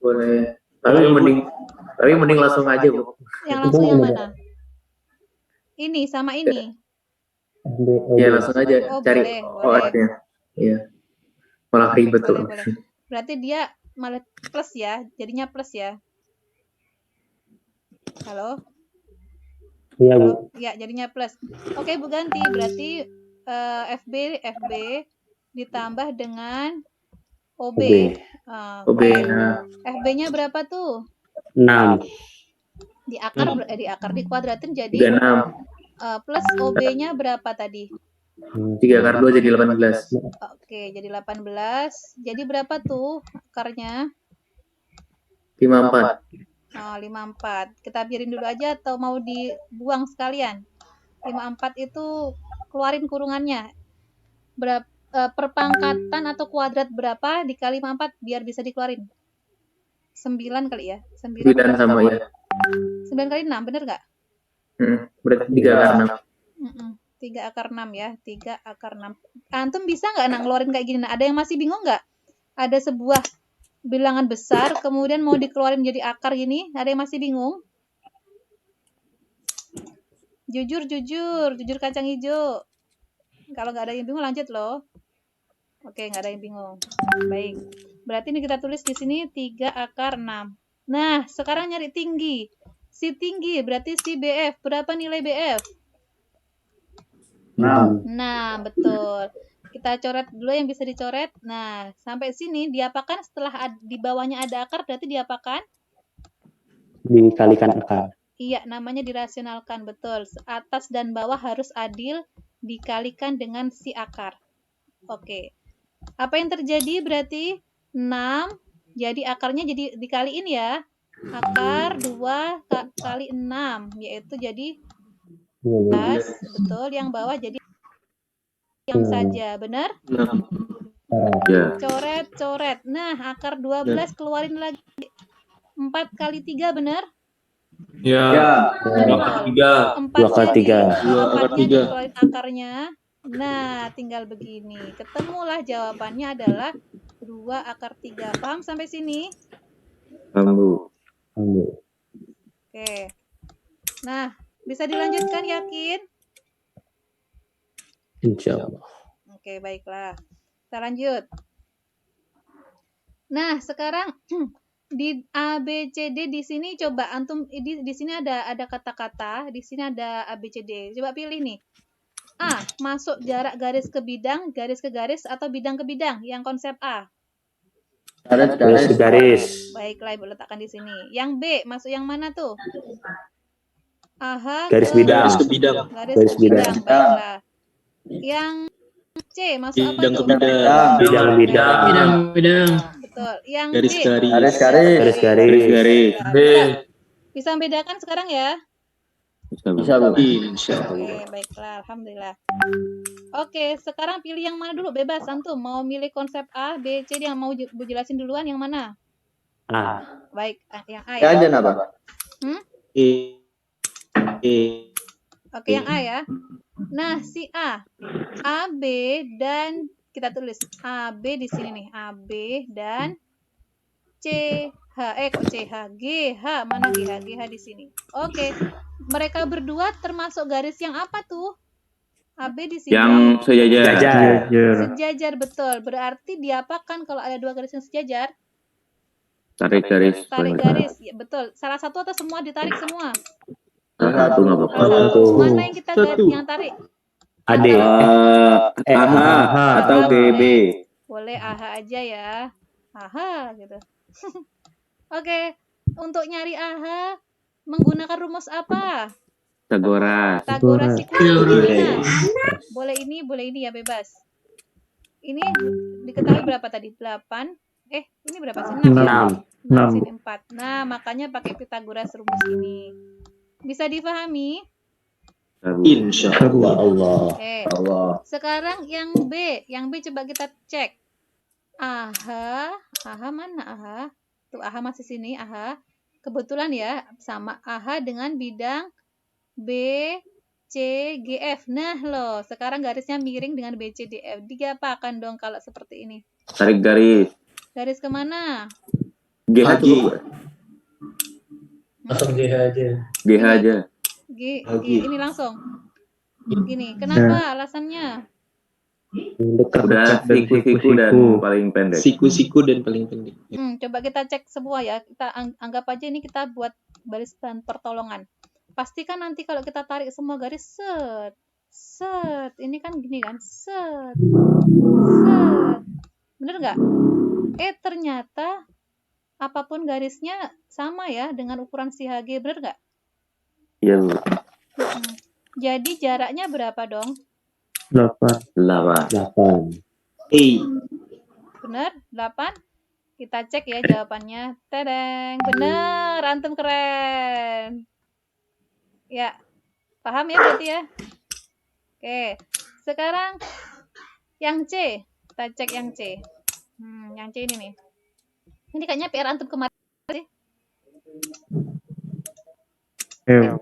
Boleh. Tapi mending langsung aja, Bu. Yang langsung yang mana? Ini sama ini. Ya, langsung aja Oh, cari boleh. OR-nya. Iya. Malah ribet tuh. Boleh. Berarti dia malah plus ya. Jadinya plus ya. Halo? Iya, Bu. Halo? Ya, jadinya plus. Oke, Bu ganti. Berarti FB ditambah dengan OB. OB. Nah, FB-nya berapa tuh? 6. Di kuadratin jadi 36. plus OB-nya berapa tadi? 3 akar 2 jadi 18. Oke, jadi 18. Jadi berapa tuh akarnya? 54. 54. Kita biarin dulu aja atau mau dibuang sekalian? 54 itu keluarin kurungannya. Berapa perpangkatan atau kuadrat berapa dikali 54 biar bisa dikeluarin? 9 kali ya? 9 sama ya. 9 kali 6, bener nggak? Berarti 3 akar 6. 3 akar 6 ya. 3 akar 6. Antum bisa nggak ngeluarin kayak gini? Nah, ada yang masih bingung nggak? Ada sebuah bilangan besar, kemudian mau dikeluarin jadi akar gini. Ada yang masih bingung? Jujur kacang hijau. Kalau nggak ada yang bingung lanjut loh. Oke, nggak ada yang bingung. Baik. Berarti ini kita tulis di sini 3 akar 6. Nah, sekarang nyari tinggi. Si tinggi berarti si BF. Berapa nilai BF? 6. Nah, betul. Kita coret dulu yang bisa dicoret. Nah, sampai sini diapakan setelah di bawahnya ada akar berarti diapakan? Dikalikan akar. Iya, namanya dirasionalkan, betul. Atas dan bawah harus adil dikalikan dengan si akar. Oke. Apa yang terjadi berarti 6, jadi akarnya jadi dikaliin ya. Akar 2 kali 6, yaitu jadi 12, betul. Yang bawah jadi yang saja, benar? Ya. Coret. Nah, akar 12 keluarin lagi. 4 kali 3, benar? Ya. 4 2 kali 3. 4-nya dikeluarin akarnya. Nah, tinggal begini. Ketemulah jawabannya adalah 2 akar 3. Paham sampai sini? Kamu. Oke. Nah, bisa dilanjutkan, yakin? Insya Allah. Oke, baiklah. Kita lanjut. Nah, sekarang di A, B, C, D di sini coba antum di sini ada kata-kata, di sini ada A, B, C, D. Coba pilih nih. A, masuk jarak garis ke bidang, garis ke garis atau bidang ke bidang yang konsep A. Garis ke garis. Baiklah, Ibu letakkan di sini. Yang B, masuk yang mana tuh? AH Garis ke bidang. garis Garis ke bidang. bidang. Baiklah. Yang C, masuk apa tuh? Bidang. Betul. Yang D, Garis. bisa membedakan sekarang ya? Bisa, Bu. Oke, baiklah. Alhamdulillah. Oke, sekarang pilih yang mana dulu? Bebas, antum. Mau milih konsep A, B, C, yang mau Bu jelasin duluan yang mana? A. Baik, yang A ya. Ya, apa? Oke, yang A ya. Nah, si A, B, dan kita tulis A, B di sini nih. A, B, dan C, H. Kok C, H? G, H. Mana G, H? G, H di sini. Oke. Mereka berdua termasuk garis yang apa tuh? AB di sini. Yang sejajar. Sejajar, betul. Berarti diapakan kalau ada dua garis yang sejajar? Tarik garis. Ya, betul. Salah satu atau semua ditarik semua? Salah satu nggak apa-apa. Salah satu. Mana yang kita yang tarik? AD. AH atau GB. Boleh AH aja ya. AH gitu. Oke. Untuk nyari AH menggunakan rumus apa? Pythagoras gimana? Boleh ini ya, bebas. Ini diketahui berapa tadi? 8. Ini berapa sih? 6 ya? 6. 6 sini 4. Nah, makanya pakai Pitagoras rumus ini. Bisa difahami? Insya Allah. Oke. Allah. Sekarang yang B. Yang B coba kita cek. AH mana AH? Tuh AH masih sini, AH. Kebetulan ya, sama AH dengan bidang B, C, G, F. Nah loh, sekarang garisnya miring dengan B, C, D, F. Diapakan dong kalau seperti ini? Tarik garis. Garis kemana? GH. Langsung GH aja. GH aja. Ini langsung. Gini, kenapa alasannya? Dekat. Udah dan siku-siku dan siku-siku. paling pendek. Siku-siku dan paling pendek. Coba kita cek semua ya. Kita anggap aja ini kita buat baris pertolongan. Pastikan nanti kalau kita tarik semua garis set. Ini kan gini kan, set. Bener nggak? Ternyata apapun garisnya sama ya dengan ukuran si HG, bener nggak? Iya, Bu. Jadi jaraknya berapa dong? 8. 8. Bener? 8? Kita cek ya jawabannya. Tadang! Bener, antum keren. Ya, paham ya berarti ya? Oke, sekarang yang C. Kita cek yang C. Yang C ini nih. Ini kayaknya PR antum kemarin sih. Iya.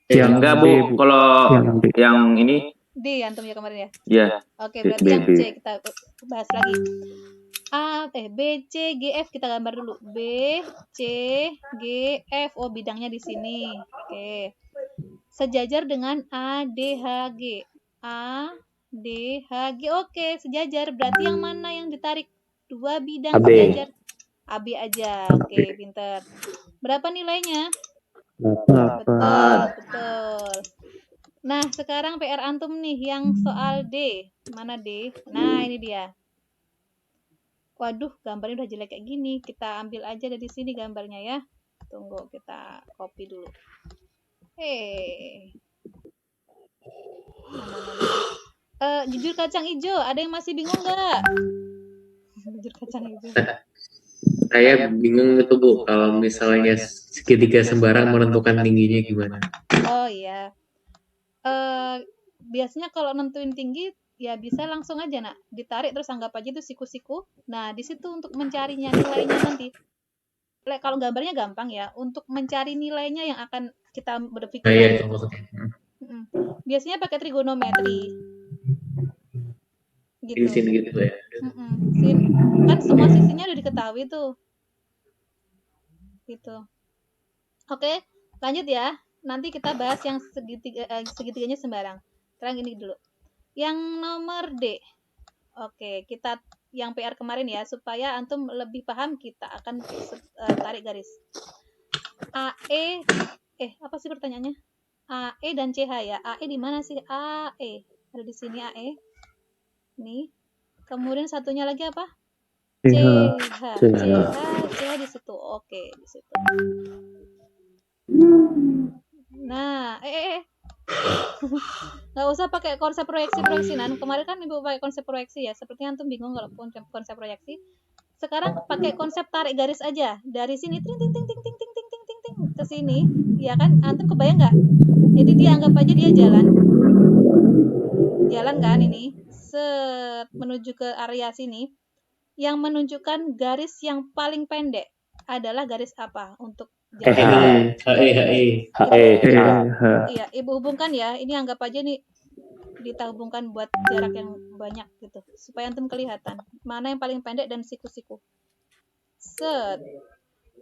Yang Enggak, B, Bu. Bu. Kalau Yang B. yang ini, D antum ya kemarin ya. ya. Oke, B, berarti yang B. C kita bahas lagi. B, C, G, F kita gambar dulu. B, C, G, F. Oh, bidangnya di sini. Oke. Sejajar dengan A, D, H, G. A, D, H, G. Oke, sejajar. Berarti yang mana yang ditarik? 2 bidang AB. sejajar. AB aja. Oke, pinter. Berapa nilainya? 8. Betul. Nah, sekarang PR antum nih yang soal D. Mana D? Nah, ini dia. Waduh, gambarnya udah jelek kayak gini. Kita ambil aja dari sini gambarnya ya. Tunggu, kita copy dulu. Jujur kacang hijau, ada yang masih bingung nggak? Jujur kacang hijau. Saya bingung itu Bu, kalau misalnya segitiga sembarang menentukan tingginya gimana? Oh iya. Biasanya kalau nentuin tinggi ya bisa langsung aja nak ditarik terus anggap aja itu siku-siku. Nah di situ untuk mencarinya nilainya nanti. Kalau gambarnya gampang ya untuk mencari nilainya yang akan kita berpikir. Iya, itu maksudnya. Biasanya pakai trigonometri. Gitu. Sin gitu ya. Sin kan semua sisinya udah diketahui tuh. Gitu. Oke, lanjut ya. Nanti kita bahas yang segitiganya sembarang. Sekarang ini dulu. Yang nomor D. Oke, kita yang PR kemarin ya, supaya antum lebih paham kita akan tarik garis. AE, apa sih pertanyaannya? AE dan CH ya. AE di mana sih? AE. Ada di sini AE. Nih. Kemudian satunya lagi apa? CH di situ. Oke, di situ. Nah, nggak usah pakai konsep proyeksi nan. Kemarin kan ibu pakai konsep proyeksi ya. Sepertinya antum bingung kalau konsep proyeksi. Sekarang pakai konsep tarik garis aja. Dari sini ting ke sini, ya kan? Antum kebayang nggak? Jadi dia anggap aja dia jalan kan ini, menuju ke area sini. Yang menunjukkan garis yang paling pendek adalah garis apa untuk jalan? Iya, ibu hubungkan ya. Ini anggap aja nih kita hubungkan buat jarak yang banyak gitu, supaya antum kelihatan mana yang paling pendek dan siku-siku. Set.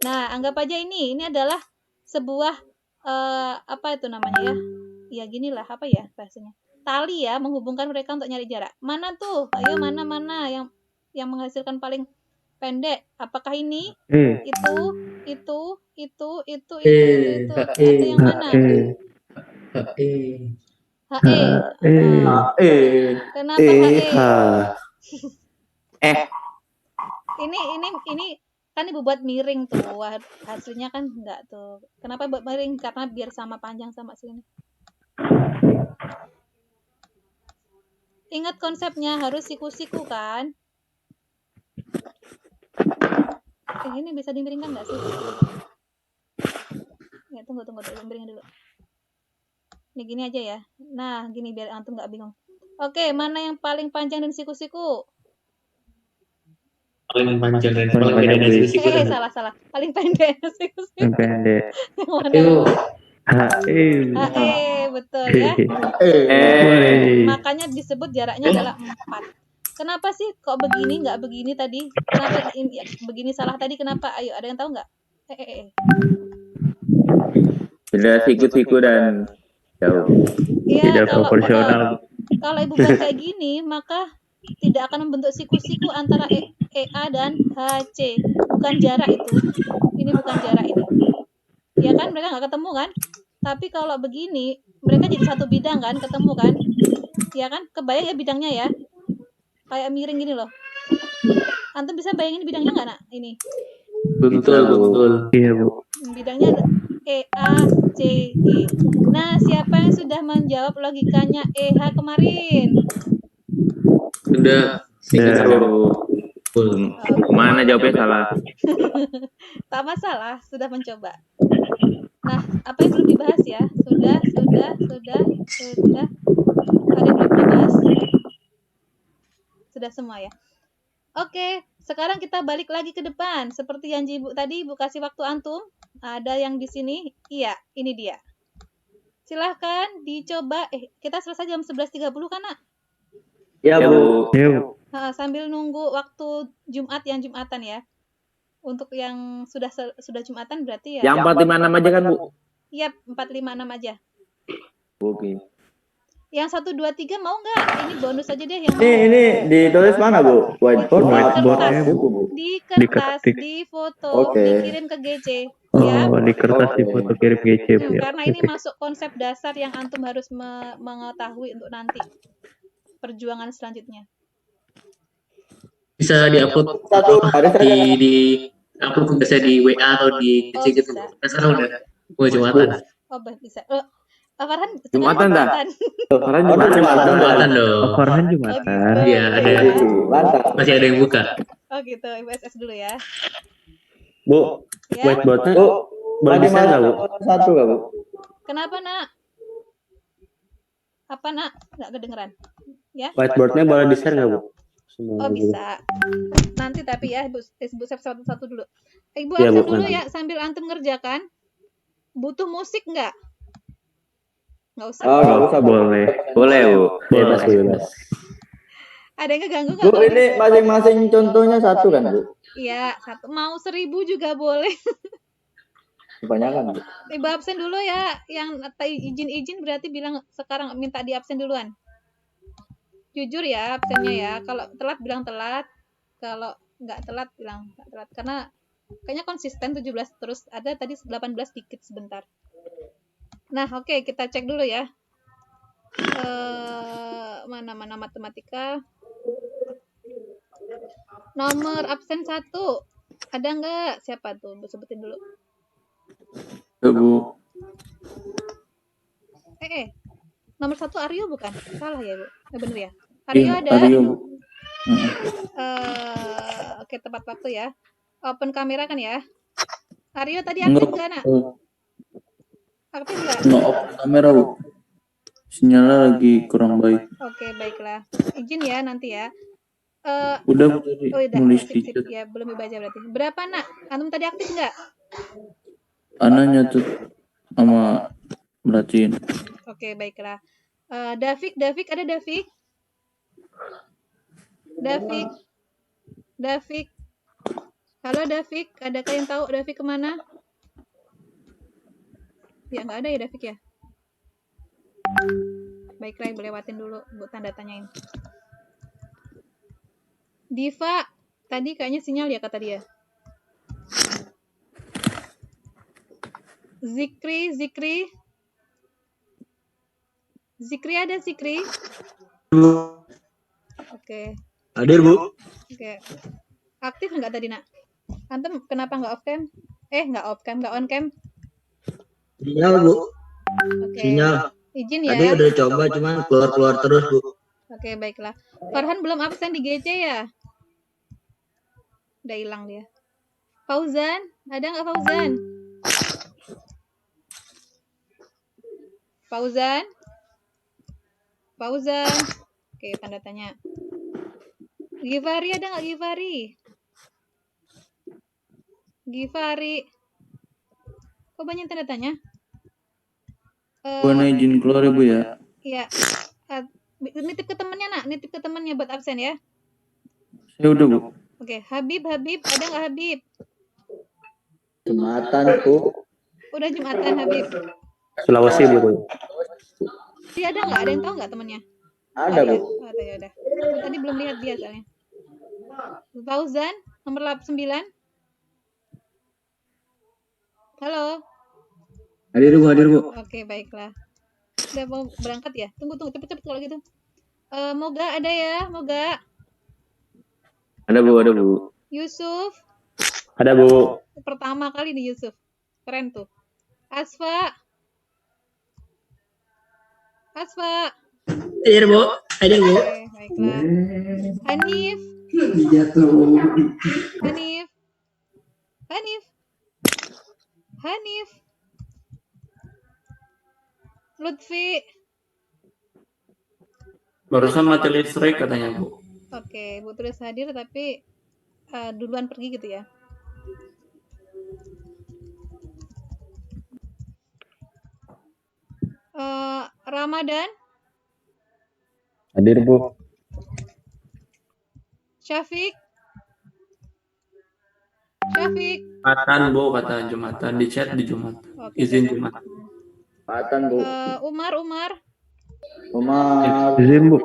Nah, anggap aja ini adalah sebuah apa itu namanya ya? Ya ginilah apa ya bahasanya? Tali ya, menghubungkan mereka untuk nyari jarak. Mana tuh? Ayo mana yang menghasilkan paling pendek? Apakah ini? Itu atau yang mana? Kenapa ini kan ibu buat miring tuh. Hasilnya kan enggak tuh. Kenapa buat miring? Karena biar sama panjang sama sini. Ingat konsepnya harus siku-siku kan? Ini bisa dimiringkan nggak sih? Ya, tunggu dulu, miringin dulu. Ini gini aja ya. Nah, gini biar antum nggak bingung. Oke, mana yang paling panjang dan siku-siku? Paling panjang dan Paling paling pendek, pendek Bu. siku dan Salah. Paling pendek dan siku-siku. Yang pendek. Yang mana? Itu Betul ya. Boleh. Makanya disebut jaraknya adalah 4. Kenapa sih kok begini nggak begini tadi? Kenapa ini begini salah tadi? Kenapa? Ayo, ada yang tahu nggak? Beda siku-siku dan jauh. Iya, Tidak proporsional. kalau ibu buat kayak gini, maka tidak akan membentuk siku-siku antara EA dan HC. Bukan jarak itu. Ini bukan jarak ini. Ya kan, mereka nggak ketemu kan? Tapi kalau begini, mereka jadi satu bidang kan, ketemu kan? Ya kan, kebayang ya bidangnya ya? Kayak miring gini loh. Antum bisa bayangin bidangnya nggak, nak? Ini. betul. Iya, Bu. Bidangnya ada EACG. Nah, siapa yang sudah menjawab logikanya EH kemarin? Sudah Mana jawabnya salah? Tak masalah, sudah mencoba. Nah, apa yang belum dibahas ya? Sudah. Ada yang belum dibahas? Sudah semua ya? Oke, sekarang kita balik lagi ke depan. Seperti yang Ibu tadi, Ibu kasih waktu antum. Ada yang di sini? Iya, ini dia. Silahkan dicoba. Kita selesai jam 11.30 kan, nak? Ya, Bu. Iya, Bu. Sambil nunggu waktu Jumat yang Jumatan ya. Untuk yang sudah Jumatan berarti ya. Yang 456 aja kan, Bu? Iya, 456 aja. Oke. Yang 1 2 3 mau nggak? Ini bonus aja deh yang mau. Ini ditulis mana, Bu? Whiteboard Whiteboard atau ya, Bu. buku, Bu? Di kertas, Diketik. di foto, Oke. dikirim ke GC. Ya. Oh, di kertas di foto kirim GC, Bu. Ya. Karena ini Oke. masuk konsep dasar yang antum harus mengetahui untuk nanti perjuangan selanjutnya. Bisa diupload Satu hari saja. di upload bisa di WA atau di Oh, gitu. bisa. Kan sekarang udah mau Jumatan. Oh, bisa. Farhan Jumatan dah. Jumatan dong. Oh, Farhan Jumatan. Iya, ada. Mantap. Masih ada yang buka. Oh gitu, IBSS dulu ya. Bu, Ya. whiteboardnya Bu, boleh tadi bisa nggak, Bu? satu nggak, Bu? Kenapa, nak? Apa, nak? Nggak kedengeran. Ya? Whiteboardnya boleh di-share nggak, Bu? Semua Oh, Bu. bisa. Nanti tapi ya, Ibu save satu-satu dulu. Ibu Iya, absen Bu, dulu nanti. ya sambil antum ngerjakan. Butuh musik nggak? Nggak usah. Oh, nggak usah, Bu. Boleh. Boleh, Bu. Bebas, bebas. Ada yang ngeganggu Bu, nggak? ini masing-masing contohnya satu kan, Bu? Iya, satu. Mau 1000 juga boleh. Kebanyakan, Bu. Ibu absen dulu ya. Yang izin berarti bilang sekarang minta di absen duluan. Jujur ya absennya ya. Kalau telat bilang telat. Kalau nggak telat bilang nggak telat. Karena kayaknya konsisten 17 terus. Ada tadi 18 dikit sebentar. Nah, oke, kita cek dulu ya. Mana matematika. Nomor absen 1. Ada nggak? Siapa tuh? Sebutin dulu. Bu. Nomor 1 Aryo bukan? Salah ya, Bu? Bener ya? Aryo ada? Bu. Oke, tepat waktu ya. Open kamera kan ya? Aryo tadi aktif nggak, nak? Aktif nggak? Off kamera, Bu. Sinyalnya lagi kurang baik. Oke, baiklah. Izin ya nanti ya. Udah, Bu, tadi Oh, udah. nulis Sip. dikit. Ya, belum dibaca berarti. Berapa, nak? Antum tadi aktif nggak? Ananya tuh sama merhatiin. Oke, baiklah. Davik ada Davik? Davik. Halo Davik, adakah yang tahu Davik kemana? Ya nggak ada ya Davik ya. Baiklah, ibu lewatin dulu, bu tanda tanyain. Diva, tadi kayaknya sinyal ya kata dia. Zikri ada Zikri? Oke. Hadir, Bu. Oke. Aktif nggak tadi, nak? Antum kenapa nggak off cam? Nggak off cam, nggak on cam? Sinyal, Bu. Oke. Sinyal. Izin ya. Tadi udah coba, cuman keluar-keluar terus, Bu. Oke, baiklah. Farhan belum absen di GC ya? Udah hilang dia. Fauzan, ada nggak Fauzan? Fauzan? Fauzan. Oke, tanda tanya. Givari, ada nggak Givari? Givari. Kok banyak tanda tanya? Buana izin keluar ya Bu ya. Iya. Nitip ke temennya nak, nitip ke temennya buat absen ya. Saya udah Bu. Oke, Habib, ada nggak Habib? Jumatan Bu. Udah Jumatan Habib. Sulawesi Bu. Dia ada nggak? Ada yang tahu nggak temennya? Ada Bu. Oh, ya udah. Aku tadi belum lihat dia soalnya. Fauzan, nomor 9. Halo. Hadir Bu. Oke, baiklah. Udah mau berangkat ya? Tunggu cepet-cepet kalau gitu. Moga ada ya, Moga. Ada Bu. Yusuf. Ada Bu. Pertama kali nih Yusuf. Keren tuh. Asfa. Hadir Bu. Hadir Bu. Oke, baiklah. Hanif. Hanif. Lutfi. Barusan mati listrik katanya Bu. Oke, Bu tulis hadir tapi duluan pergi gitu ya. Ramadan. Hadir Bu. Syafiq. Jumatan Bu, kata Jumatan di chat di Jumat. Oke, Izin baik. Jumat. Jumatan Bu. Umar. Umar. Izin Bu.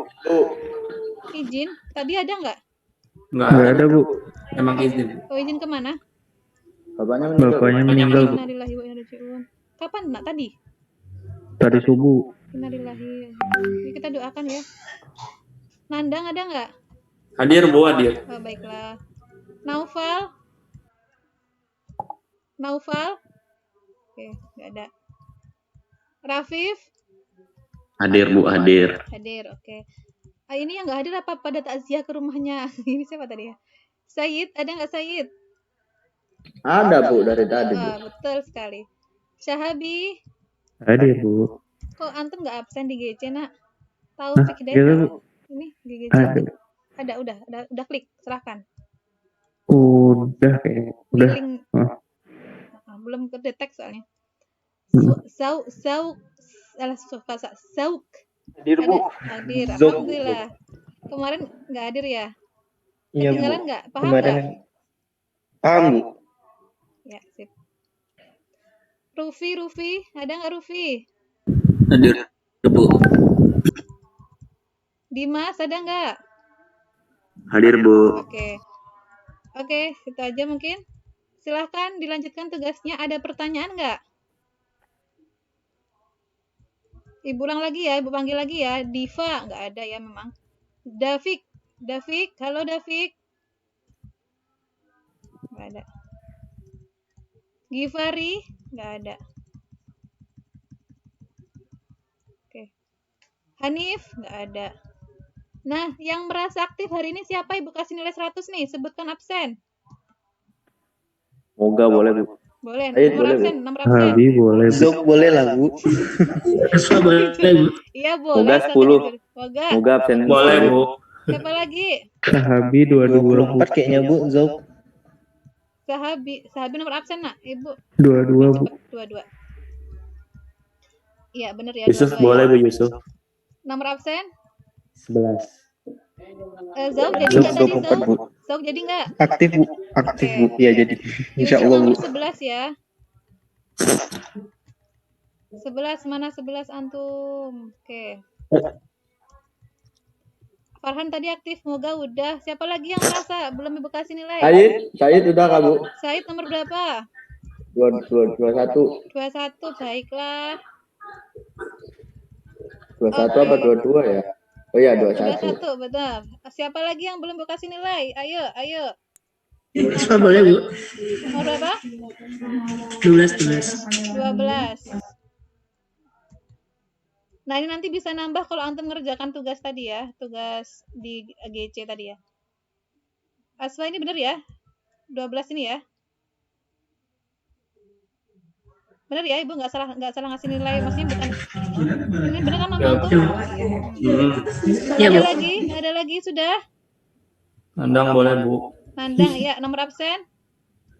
Izin. Tadi ada nggak? Enggak ada Bu. Emang izin. Oh, izin kemana? Bapaknya meninggal. Bu. Innalillahi wa inna ilaihi raji'un. Kapan nak tadi? Tadi subuh. Innalillahi. Ini kita doakan ya. Nandang ada nggak? Hadir Bu, hadir. Oh, baiklah. Naufal? Oke, nggak ada. Rafif? Hadir Bu, hadir. Hadir, oke. Ini yang nggak hadir apa pada takziah ke rumahnya? Ini siapa tadi ya? Said, ada nggak Said? Ada Bu dari tadi Bu. Betul sekali. Syahabi? Hadir Bu. Kok antum nggak absen di GC nak? Taufik Gitu Hidayat. Bu. Ini di GC. Ada. Udah klik, serahkan. Udah kayaknya. Udah. Link. Belum kedetek soalnya. Sauk. Hadir Bu. Hadir. Alhamdulillah. Kemarin nggak hadir ya? Iya Bu. Ketinggalan nggak? Paham nggak? Paham Bu. Ya, sip. Rufi, ada nggak Rufi? Hadir Bu. Dimas, ada nggak? Hadir Bu. Oke, itu aja mungkin. Silahkan dilanjutkan tugasnya. Ada pertanyaan nggak? Ibu ulang lagi ya, Ibu panggil lagi ya. Diva, nggak ada ya memang. Davik, halo Davik. Nggak ada. Givari, nggak ada. Oke. Hanif, nggak ada. Nah, yang merasa aktif hari ini siapa? Ibu kasih nilai 100 nih, sebutkan absen. Moga boleh Bu. Boleh, Boleh, nomor absen. Habib boleh Bu. Zok boleh lah Bu. Asfa boleh Bu. Iya, boleh. Moga 10. Moga. Moga absen. Boleh Bu. Siapa lagi? Sahabi 22 Bu. 24 kayaknya Bu. Zok. Sahabi nomor absen nak, Ibu. 22 Bu. 22. Iya, benar ya. Yusuf 22 boleh ya. Bu Yusuf. Nomor absen? 11. Zauk jadi Zok nggak tadi 24 Zauk? Bu. Zauk jadi nggak? Aktif Bu. Aktif Oke. Bu. Iya jadi. Insya Allah Bu. Nomor 11 ya. 11 mana 11 antum? Oke. Farhan tadi aktif, Moga udah. Siapa lagi yang merasa belum Ibu kasih nilai? Said udah Kak Bu. Said nomor berapa? 21. 21, baiklah. 21 apa 22 ya? Oh iya 21. 21, benar. Siapa lagi yang belum Ibu kasih nilai? Ayo. Asfa boleh Bu. Nomor berapa? 12. 12. Nah, ini nanti bisa nambah kalau antum mengerjakan tugas tadi ya, tugas di GC tadi ya. Asfa ini benar ya? 12 ini ya. Benar ya, Ibu nggak salah ngasih nilai, maksudnya bukan ini benar kan Mama tuh? Iya, Bu. Ada lagi sudah. Nandang boleh Bu. Nandang ya, nomor absen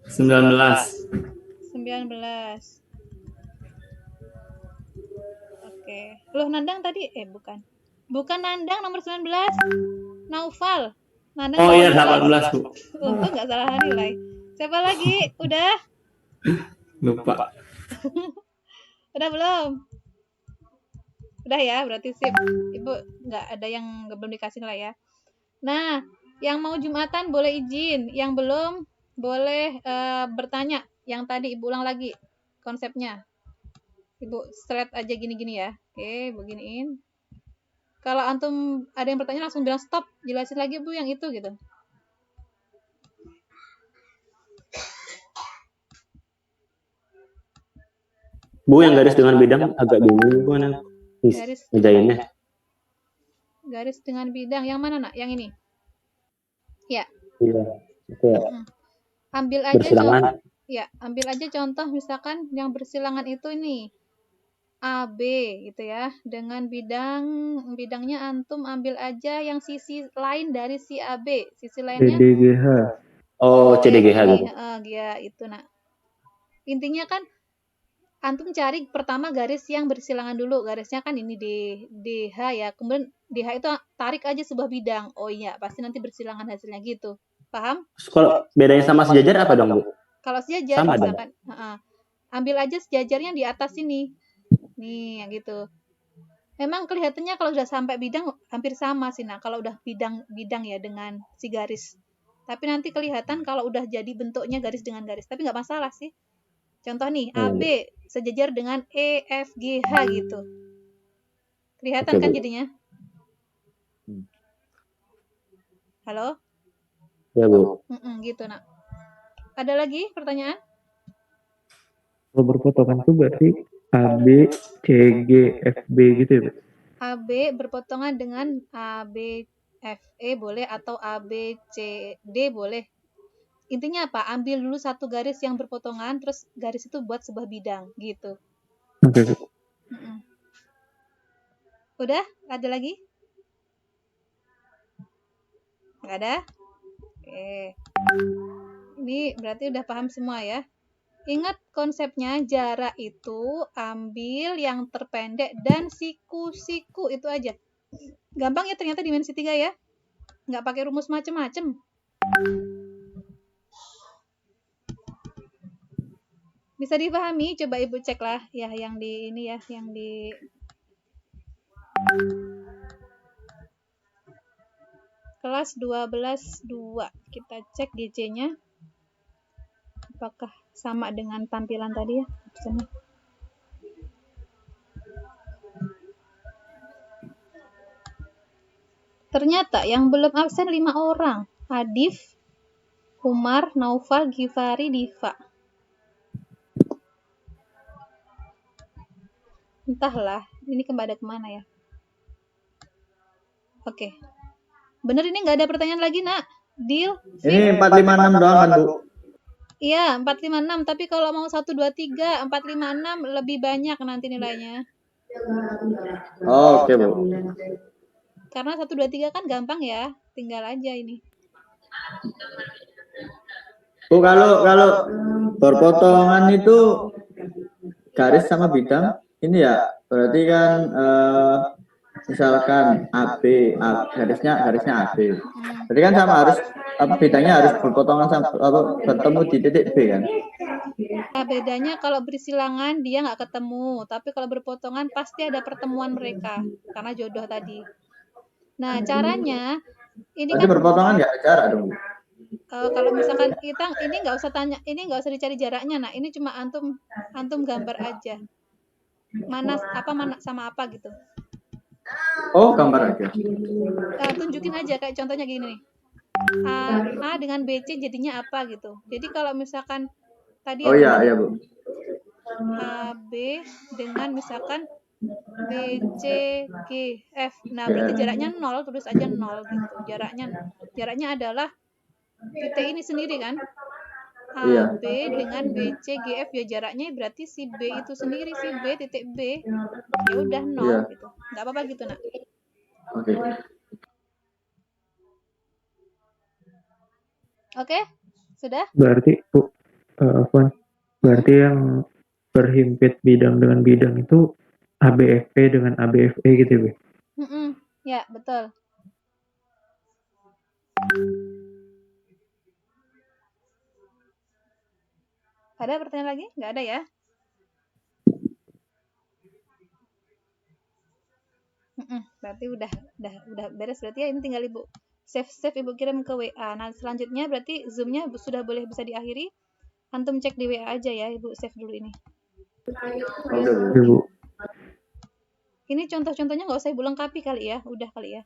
19. 19. Oke. Loh, Nandang tadi bukan. Bukan Nandang nomor 19. Naufal. Nandang Oh iya 18. 18 Bu. Untung nggak salah nilai. Siapa lagi? Udah? Lupa. Udah belum? Udah ya, berarti sip. Ibu nggak ada yang belum dikasih nilai ya. Nah, yang mau Jumatan boleh izin, yang belum boleh bertanya. Yang tadi Ibu ulang lagi konsepnya. Ibu straight aja gini-gini ya. Oke, beginiin. Kalau antum ada yang bertanya langsung bilang stop, jelasin lagi Bu yang itu gitu. Bu, yang garis dengan bidang agak bingung Bu, anak. Garis. Ngejainnya. Garis dengan bidang yang mana nak? Yang ini? Ya. Iya. Oke. Ambil aja Bersilangan. ambil aja contoh misalkan yang bersilangan itu ini AB gitu ya. Dengan bidangnya antum ambil aja yang sisi lain dari si AB. Sisi lainnya CDGH. Oh, CDGH gitu. Ya itu nak. Intinya kan antum cari pertama garis yang bersilangan dulu. Garisnya kan ini DH ya. Kemudian DH itu tarik aja sebuah bidang. Oh iya, pasti nanti bersilangan hasilnya gitu. Paham? Kalau bedanya sama sejajar apa dong Bu? Kalau sejajar Sama misalkan ambil aja sejajarnya di atas sini. Nih, yang gitu. Memang kelihatannya kalau udah sampai bidang hampir sama sih nah. Kalau udah bidang ya dengan si garis. Tapi nanti kelihatan kalau udah jadi bentuknya garis dengan garis. Tapi nggak masalah sih. Contoh nih, AB sejajar dengan EFGH gitu. Kelihatan Oke, kan Bu. jadinya? Halo? Ya Bu. Gitu nak. Ada lagi pertanyaan? Kalau berpotongan itu berarti AB, CG, FB gitu ya Bu? AB berpotongan dengan ABFE boleh atau ABCD boleh. Intinya apa? Ambil dulu satu garis yang berpotongan, terus garis itu buat sebuah bidang, gitu. Oke Bu. Udah? Ada lagi? Nggak ada? Oke. Ini berarti udah paham semua ya. Ingat konsepnya, jarak itu ambil yang terpendek dan siku-siku itu aja. Gampang ya ternyata dimensi 3 ya. Nggak pakai rumus macem-macem. Bisa dipahami? Coba Ibu cek lah ya yang di ini ya, yang di kelas 12.2. Kita cek GC-nya. Apakah sama dengan tampilan tadi ya? Absennya. Ternyata yang belum absen 5 orang. Adif, Umar, Naufal, Gifari, Diva. Entahlah, ini kembali kemana ya? Oke. Bener ini nggak ada pertanyaan lagi, nak? Deal? Ini 456 doang kan, Bu? Iya, 456. Tapi kalau mau 1, 2, 3, 4, 5, 6 lebih banyak nanti nilainya. Oke, Bu. Karena 1, 2, 3 kan gampang ya. Tinggal aja ini. Bu, kalau berpotongan itu garis sama bidang, ini ya berarti kan misalkan AB, garisnya AB. Berarti kan sama harus bidangnya harus berpotongan sama bertemu di titik B kan? Nah, bedanya kalau bersilangan dia nggak ketemu, tapi kalau berpotongan pasti ada pertemuan mereka karena jodoh tadi. Nah, caranya ini Berarti kan berpotongan nggak ada jarak dong. kalau misalkan kita ini nggak usah tanya, ini nggak usah dicari jaraknya. Nah, ini cuma antum gambar aja. Mana sama apa gitu. Oh, gambar aja. Tunjukin aja kayak contohnya gini nih. A dengan BC jadinya apa gitu. Jadi kalau misalkan tadi Oh iya, Bu. AB dengan misalkan BC GF. Nah, berarti jaraknya 0, tulis aja 0 gitu. Jaraknya adalah titik ini sendiri kan? Iya. AB dengan BC GF ya, jaraknya berarti si B itu sendiri, si B titik B ya udah 0 Iya. gitu. Nggak apa-apa gitu nak. Oke. Oke, sudah? Berarti Bu, Fon, berarti yang berhimpit bidang dengan bidang itu ABFP dengan ABFE gitu ya, Bu? Ya, betul. Ada pertanyaan lagi? Nggak ada ya? Berarti udah beres berarti ya. Ini tinggal Ibu save Ibu kirim ke WA. Nah, selanjutnya berarti Zoom-nya sudah boleh bisa diakhiri. Antum cek di WA aja ya, Ibu save dulu ini. Oke, Bu. Iya, Bu. Ini contoh-contohnya nggak usah Ibu lengkapi kali ya. Udah kali ya.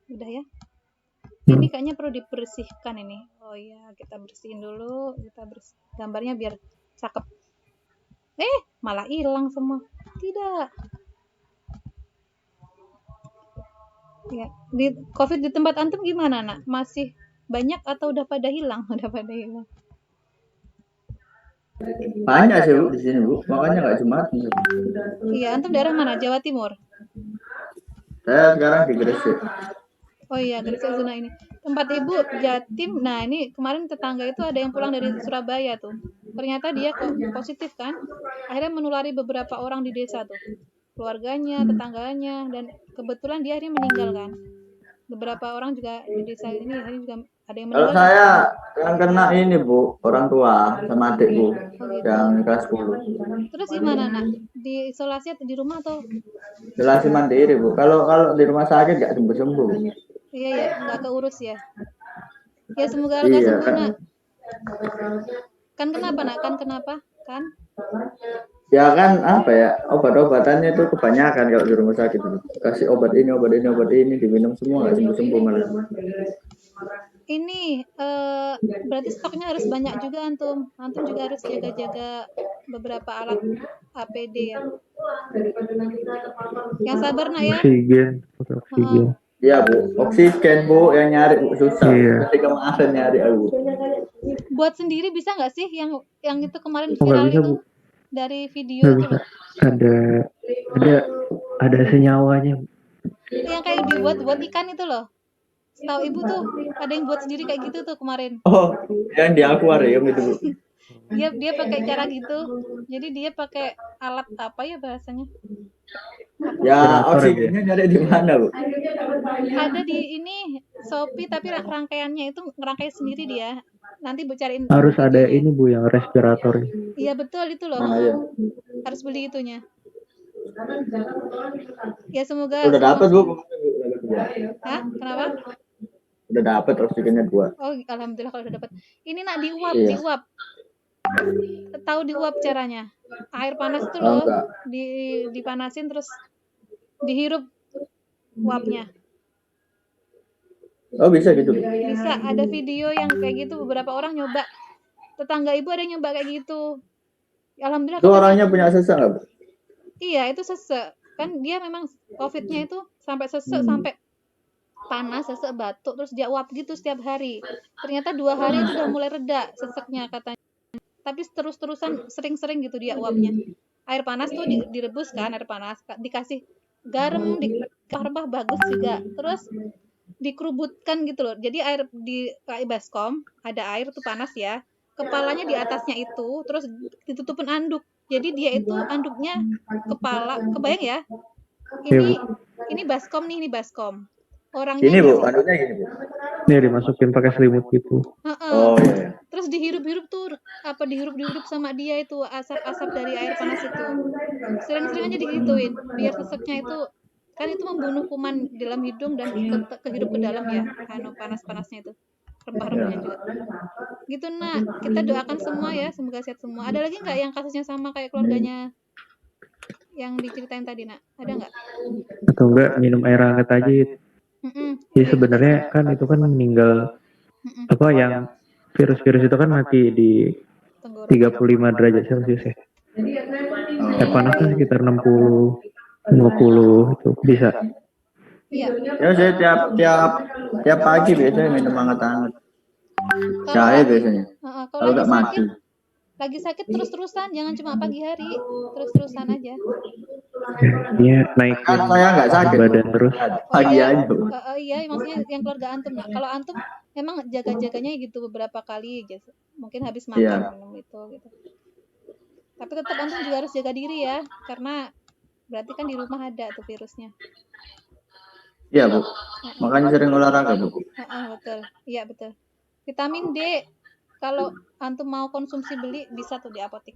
Udah ya. Ini kayaknya perlu dibersihkan ini. Oh iya, kita bersihin dulu. Gambarnya biar cakep. Malah hilang semua. Tidak. Ya, di COVID di tempat antum gimana, Nak? Masih banyak atau udah pada hilang? Udah pada hilang. Banyak sih Bu di sini Bu, makanya nggak cuma. Iya, antum daerah mana? Jawa Timur. Saya sekarang di Gresik. Oh iya, Gresik zona ini. Tempat Ibu Jatim. Nah, ini kemarin tetangga itu ada yang pulang dari Surabaya tuh. Ternyata dia kok positif kan. Akhirnya menulari beberapa orang di desa tuh. Keluarganya, tetangganya, dan kebetulan dia akhirnya meninggal kan. Beberapa orang juga di desa ini akhirnya juga ada yang Kalau meninggal. saya yang kena ini Bu, orang tua sama adikku yang kelas 10. Terus gimana, Nak? Di isolasi atau di rumah atau? Isolasi mandiri Bu. Kalau di rumah sakit nggak sembuh-sembuh. Iya ya, nggak keurus ya. Ya semoga lekas Iya sembuh, kan. Nak. Kan kenapa, Nak? Kan kenapa? Kan? Ya kan apa ya, obat-obatannya itu kebanyakan kalau di rumah sakit. Kasih obat ini diminum semua nggak sembuh-sembuh malah. Ini berarti stoknya harus banyak juga antum. Antum juga harus jaga-jaga beberapa alat APD ya. Yang sabar, Nak ya. Oksigen, oksigen. Iya Bu, oksigen Bu yang nyari Bu, susah. Iya. Ketika kemarin nyari aku. Buat sendiri bisa nggak sih yang itu kemarin Oh, nggak viral bisa, itu Bu. dari video Nggak itu bisa. loh. Ada senyawanya. Yang kayak dibuat ikan itu loh. Setahu Ibu tuh ada yang buat sendiri kayak gitu tuh kemarin. Oh, yang di akuarium itu Bu. Dia pakai cara gitu. Jadi dia pakai alat apa ya bahasanya? Ya oksigennya nyari di mana Bu? Ada di ini Shopee tapi rangkaiannya itu ngerangkai sendiri dia. Nanti Bu cariin. Harus ada videonya. ini Bu yang respirator. Iya betul itu loh. Iya. Harus beli itunya. Ya semoga. Udah dapat Bu. Hah? Kenapa? Udah dapat oksigennya 2. Oh, alhamdulillah kalau udah dapat. Ini Nak diuap, Iya. diuap. Tahu diuap caranya? Air panas itu Oh, loh, enggak. dipanasin terus dihirup uapnya. Oh bisa gitu. Bisa, ada video yang kayak gitu beberapa orang nyoba. Tetangga Ibu ada yang nyoba kayak gitu. Alhamdulillah. Itu orangnya punya sesak nggak Bu? Iya, itu sesek. Kan dia memang COVID-nya itu sampai sesek, sampai panas, sesek, batuk, terus dia uap gitu setiap hari. Ternyata 2 hari itu udah mulai reda seseknya katanya. Tapi terus-terusan sering-sering gitu dia uapnya. Air panas tuh direbus kan, air panas. Dikasih garam, rempah bagus juga. Terus dikerubutkan gitu loh. Jadi air di kayak baskom, ada air tuh panas ya. Kepalanya di atasnya itu, terus ditutupin anduk. Jadi dia itu anduknya kepala, kebayang ya? Ini baskom nih, ini baskom. Orangnya Ini Bu, anduknya gini Bu. Nih dimasukin pakai selimut gitu. Oh iya. Terus dihirup-hirup tuh, dihirup sama dia itu asap-asap dari air panas itu. Sering-sering aja digituin, biar seseknya itu kan itu membunuh kuman di dalam hidung dan kehirup ke dalam ya, panas-panasnya itu, rempah-rempahnya juga. Gitu Nak, kita doakan semua ya, semoga sehat semua. Ada lagi nggak yang kasusnya sama kayak keluarganya yang diceritain tadi Nak? Ada nggak? Atau enggak minum air hangat aja. Jadi sebenarnya kan itu kan meninggal yang virus-virus itu kan mati di 35 derajat Celcius ya. Air panasnya sekitar 60 50 itu bisa. Iya. Ya saya tiap pagi biasanya minum hangat-hangat. Jahe biasanya. Kalau Kalau nggak madu. lagi sakit terus-terusan, jangan cuma pagi hari, terus-terusan aja. Dia naikin Kan saya nggak sakit. badan terus. Pagi iya. aja. Iya, maksudnya yang keluarga antum. Nah, kalau antum memang jaga-jaganya gitu beberapa kali gitu. Mungkin habis makan Iya. minum itu gitu. Tapi tetap antum juga harus jaga diri ya, karena berarti kan di rumah ada tuh virusnya. Iya, Bu. Makanya sering olahraga, Bu. Betul. Iya, betul. Vitamin D kalau antum mau konsumsi beli bisa tuh di apotek.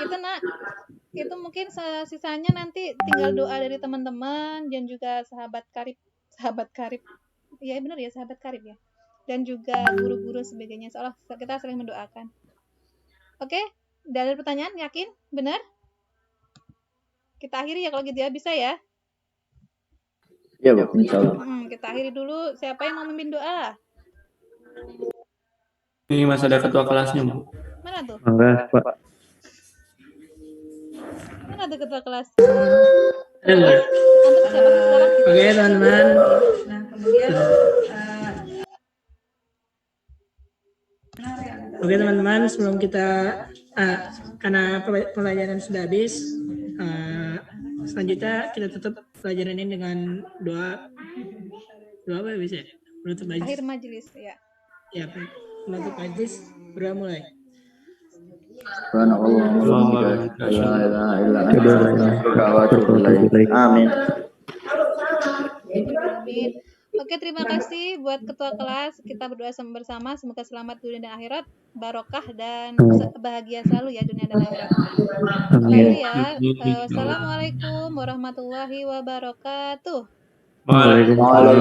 Itu nak, itu mungkin sisanya nanti tinggal doa dari teman-teman dan juga sahabat karib, iya benar ya, sahabat karib ya, dan juga guru-guru sebagainya. Seolah kita saling mendoakan. Oke, dari pertanyaan yakin benar? Kita akhiri ya kalau gitu ya, bisa ya? Iya, Bu. Insya Allah. Kita akhiri dulu. Siapa yang mau memimpin doa? Ini masih ada ketua kelasnya, Bu. Mana tuh? Enggak, Pak. Mana tuh ketua kelas? Enggak. Antum siapa sekarang? Oke, teman-teman. Nah, kemudian Oke, teman-teman, sebelum kita karena pelajaran sudah habis, selanjutnya kita tutup pelajaran ini dengan doa apa ya bisa? Menutup majlis. Akhir majelis ya. Ya, menutup majlis, berdoa mulai. Amin. Amin. Oke, terima kasih buat ketua kelas. Kita berdoa bersama, semoga selamat dunia dan akhirat, barokah dan bahagia selalu ya dunia dan akhirat. Amin ya. Wassalamualaikum warahmatullahi wabarakatuh. Waalaikumsalam.